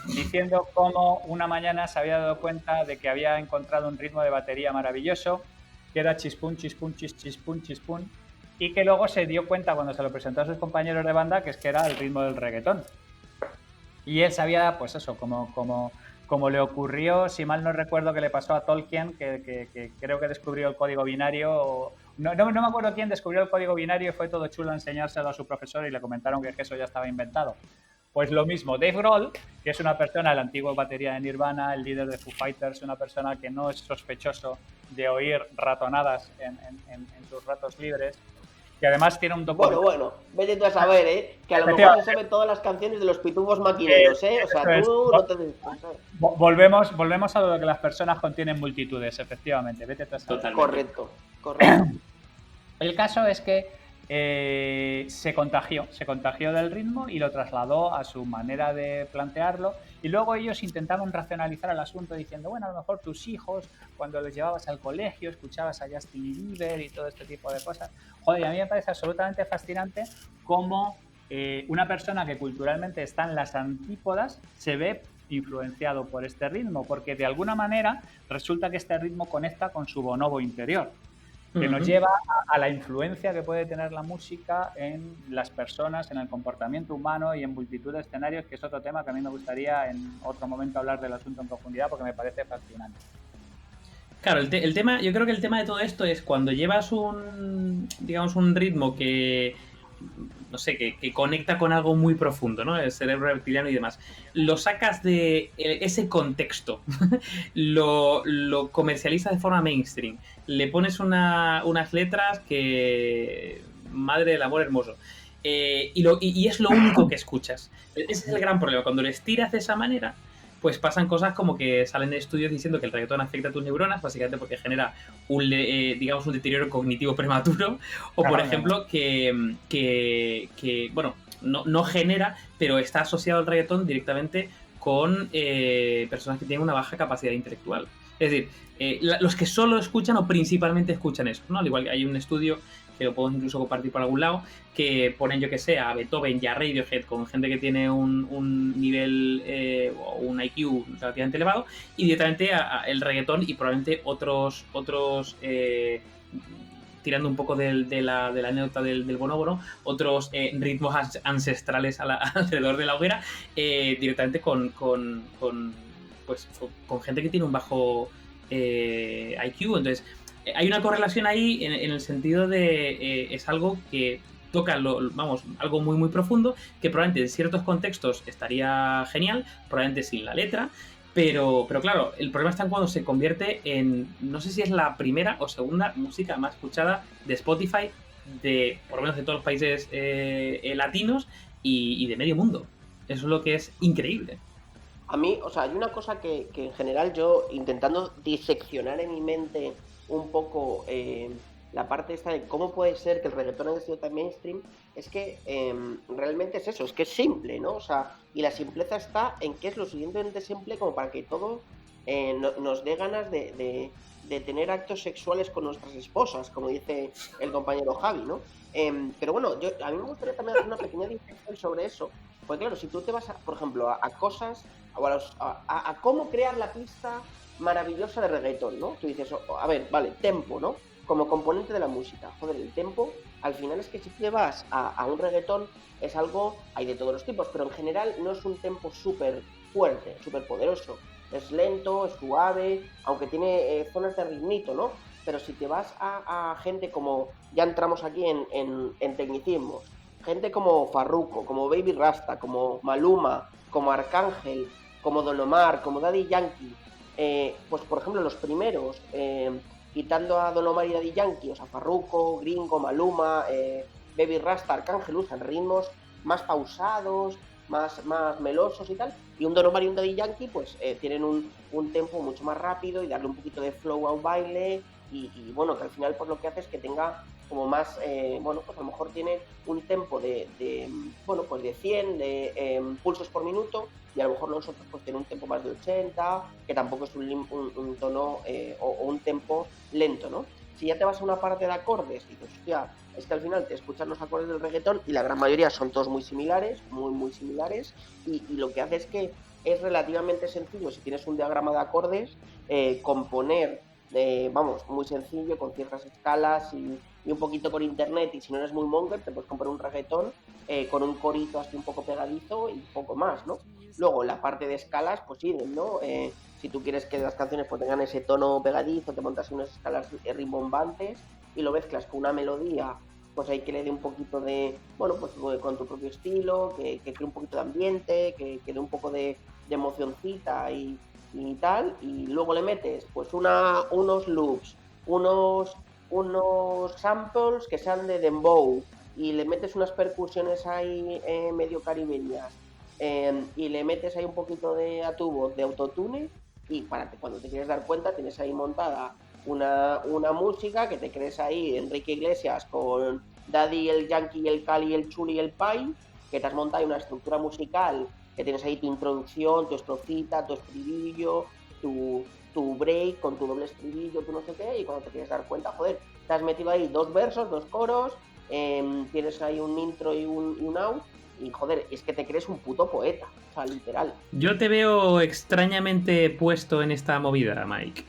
diciendo cómo una mañana se había dado cuenta de que había encontrado un ritmo de batería maravilloso, que era chispún, chispún, chispún, chispún, y que luego se dio cuenta cuando se lo presentó a sus compañeros de banda que es que era el ritmo del reggaetón. Y él sabía, pues eso, como le ocurrió, si mal no recuerdo, que le pasó a Tolkien, que creo que descubrió el código binario. No me acuerdo quién descubrió el código binario y fue todo chulo enseñárselo a su profesor y le comentaron que eso ya estaba inventado. Pues lo mismo, Dave Grohl, que es una persona, el antiguo batería de Nirvana, el líder de Foo Fighters, una persona que no es sospechoso de oír ratonadas en sus ratos libres, que además tiene un documental. Bueno, vete tú a saber, que a lo mejor se saben todas las canciones de los pitufos maquineros, O sea, tú no te descansas. Volvemos a lo de que las personas contienen multitudes, efectivamente, vete tú a saber. Totalmente. Correcto. El caso es que se contagió del ritmo y lo trasladó a su manera de plantearlo, y luego ellos intentaron racionalizar el asunto diciendo, bueno, a lo mejor tus hijos cuando los llevabas al colegio escuchabas a Justin Bieber y todo este tipo de cosas. Joder, y a mí me parece absolutamente fascinante cómo una persona que culturalmente está en las antípodas se ve influenciado por este ritmo, porque de alguna manera resulta que este ritmo conecta con su bonobo interior, que nos lleva a la influencia que puede tener la música en las personas, en el comportamiento humano y en multitud de escenarios, que es otro tema que a mí me gustaría en otro momento hablar del asunto en profundidad, porque me parece fascinante. Claro, el tema, yo creo que el tema de todo esto es cuando llevas un ritmo que, no sé, que conecta con algo muy profundo, ¿no? El cerebro reptiliano y demás. Lo sacas de ese contexto, lo comercializas de forma mainstream, le pones unas letras que... Madre del amor hermoso. Y es lo único que escuchas. Ese es el gran problema. Cuando lo estiras de esa manera, pues pasan cosas como que salen estudios diciendo que el reggaetón afecta a tus neuronas, básicamente porque genera un deterioro cognitivo prematuro, o por ejemplo que bueno, no genera, pero está asociado al reggaetón directamente con personas que tienen una baja capacidad intelectual. Es decir, los que solo escuchan o principalmente escuchan eso, ¿no? Al igual que hay un estudio que lo puedo incluso compartir por algún lado, que ponen, yo que sé, a Beethoven y a Radiohead con gente que tiene un nivel o un IQ relativamente elevado, y directamente el reggaetón y probablemente otros tirando un poco de la anécdota del bonobo, otros ritmos ancestrales alrededor de la hoguera, directamente con gente que tiene un bajo IQ. Entonces, hay una correlación ahí en el sentido de es algo que toca algo muy muy profundo, que probablemente en ciertos contextos estaría genial, probablemente sin la letra, pero claro, el problema está en cuando se convierte en, no sé si es la primera o segunda música más escuchada de Spotify, por lo menos de todos los países latinos y de medio mundo. Eso es lo que es increíble. A mí, o sea, hay una cosa que en general yo, intentando diseccionar en mi mente un poco la parte esta de cómo puede ser que el reggaetón haya sido tan mainstream, es que realmente es eso, es que es simple, ¿no? O sea, y la simpleza está en que es lo suficientemente simple como para que todo nos dé ganas de tener actos sexuales con nuestras esposas, como dice el compañero Javi, ¿no? Pero bueno, a mí me gustaría también hacer una pequeña discusión sobre eso, porque claro, si tú te vas, por ejemplo, a cosas, a cómo crear la pista maravillosa de reggaetón, ¿no? Tú dices, a ver, vale, tempo, ¿no? Como componente de la música. Joder, el tempo, al final es que si te vas a un reggaetón, es algo, hay de todos los tipos, pero en general no es un tempo súper fuerte, súper poderoso. Es lento, es suave, aunque tiene zonas de ritmito, ¿no? Pero si te vas a gente como, ya entramos aquí en tecnicismos, gente como Farruko, como Baby Rasta, como Maluma, como Arcángel, como Don Omar, como Daddy Yankee, pues por ejemplo los primeros, quitando a Don Omar y Daddy Yankee, o sea, Farruko, Gringo, Maluma, Baby Rasta, Arcángel usan ritmos más pausados, más melosos y tal, y un Don Omar y un Daddy Yankee pues tienen un tempo mucho más rápido y darle un poquito de flow a un baile y bueno, que al final pues lo que hace es que tenga como más, bueno, pues a lo mejor tiene un tempo de 100 pulsos por minuto y a lo mejor los otros pues tienen un tempo más de 80, que tampoco es un tono o un tempo lento, ¿no? Si ya te vas a una parte de acordes y dices, hostia, es que al final te escuchas los acordes del reggaetón y la gran mayoría son todos muy similares, muy similares, y lo que hace es que es relativamente sencillo, si tienes un diagrama de acordes, componer, muy sencillo, con ciertas escalas y un poquito por internet, y si no eres muy monger, te puedes comprar un reggaetón con un corito así un poco pegadizo y poco más, ¿no? Luego, la parte de escalas, pues sí, ¿no? Si tú quieres que las canciones pues tengan ese tono pegadizo, te montas unas escalas rimbombantes y lo mezclas con una melodía, pues hay que le dé un poquito de, bueno, pues con tu propio estilo, que cree un poquito de ambiente, que dé un poco de emocioncita y tal, y luego le metes pues unos loops, unos samples que sean de dembow, y le metes unas percusiones ahí medio caribeñas, y le metes ahí un poquito a tu voz de autotune, y cuando te quieres dar cuenta tienes ahí montada una música que te crees ahí Enrique Iglesias con Daddy, el Yankee, el Cali, el Chuli y el Pai, que te has montado una estructura musical, que tienes ahí tu introducción, tu estrofita, tu estribillo, tu break con tu doble estribillo, tu no sé qué, y cuando te quieres dar cuenta, joder, te has metido ahí 2 versos, 2 coros, tienes ahí un intro y un out, y joder, es que te crees un puto poeta, o sea, literal. Yo te veo extrañamente puesto en esta movida, Mike.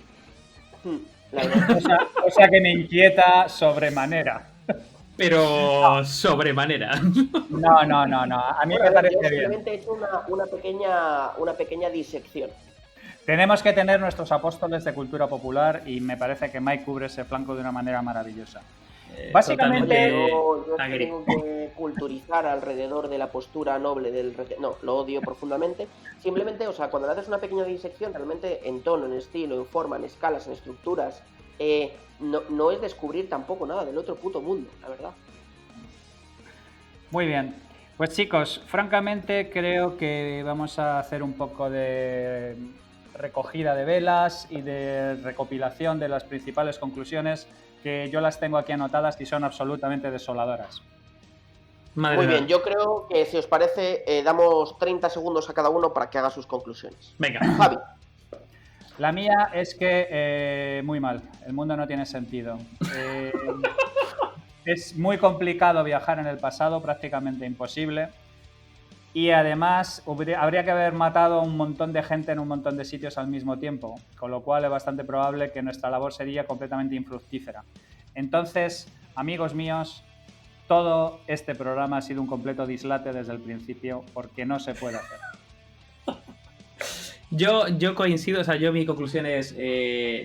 La verdad. O sea que me inquieta sobremanera. Pero sobremanera. No. A mí me parece yo bien. simplemente he hecho una pequeña disección. Tenemos que tener nuestros apóstoles de cultura popular y me parece que Mike cubre ese flanco de una manera maravillosa. Básicamente, yo tengo que culturizar alrededor de la postura noble del reggaetón. No, lo odio profundamente. Simplemente, o sea, cuando le haces una pequeña disección, realmente en tono, en estilo, en forma, en escalas, en estructuras, no es descubrir tampoco nada del otro puto mundo, la verdad. Muy bien. Pues chicos, francamente creo que vamos a hacer un poco de recogida de velas y de recopilación de las principales conclusiones, que yo las tengo aquí anotadas y son absolutamente desoladoras. Muy bien, yo creo que si os parece, damos 30 segundos a cada uno para que haga sus conclusiones. Venga. Javi. La mía es que muy mal, el mundo no tiene sentido. Es muy complicado viajar en el pasado, prácticamente imposible. Y además habría que haber matado a un montón de gente en un montón de sitios al mismo tiempo, con lo cual es bastante probable que nuestra labor sería completamente infructífera. Entonces, amigos míos, todo este programa ha sido un completo dislate desde el principio, porque no se puede hacer. Yo coincido, o sea, mi conclusión es,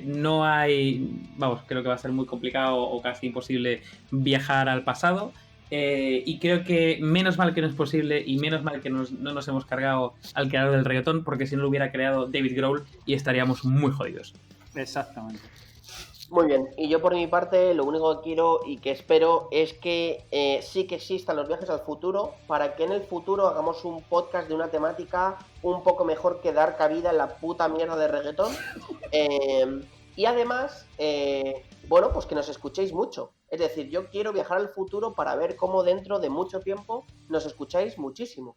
no hay, creo que va a ser muy complicado o casi imposible viajar al pasado, y creo que menos mal que no es posible y menos mal que no nos hemos cargado al creador del reggaetón, porque si no lo hubiera creado David Grohl y estaríamos muy jodidos. Exactamente. Muy bien, y yo por mi parte lo único que quiero y que espero es que sí que existan los viajes al futuro, para que en el futuro hagamos un podcast de una temática un poco mejor que dar cabida en la puta mierda de reggaetón. Y además, bueno, pues que nos escuchéis mucho. Es decir, yo quiero viajar al futuro para ver cómo dentro de mucho tiempo nos escucháis muchísimo.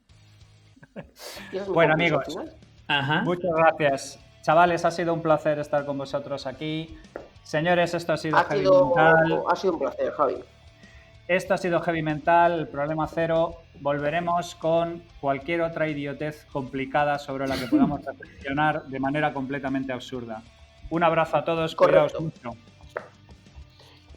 Bueno, amigos, ajá, muchas gracias. Chavales, ha sido un placer estar con vosotros aquí. Señores, esto ha sido Heavy Mental. Ha sido un placer, Javi. Esto ha sido Heavy Mental, el problema cero. Volveremos con cualquier otra idiotez complicada sobre la que podamos reflexionar de manera completamente absurda. Un abrazo a todos, cuidaos mucho.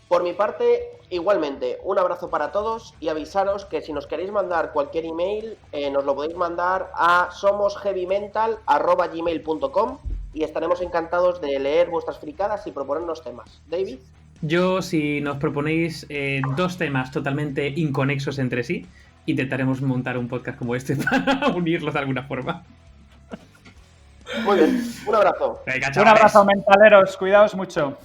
Por mi parte, igualmente, un abrazo para todos y avisaros que si nos queréis mandar cualquier email, nos lo podéis mandar a somosheavymental@gmail.com y estaremos encantados de leer vuestras fricadas y proponernos temas. David. Yo, si nos proponéis 2 temas totalmente inconexos entre sí, intentaremos montar un podcast como este para unirlos de alguna forma. Muy bien, un abrazo. Venga, un abrazo, mentaleros, cuidaos mucho.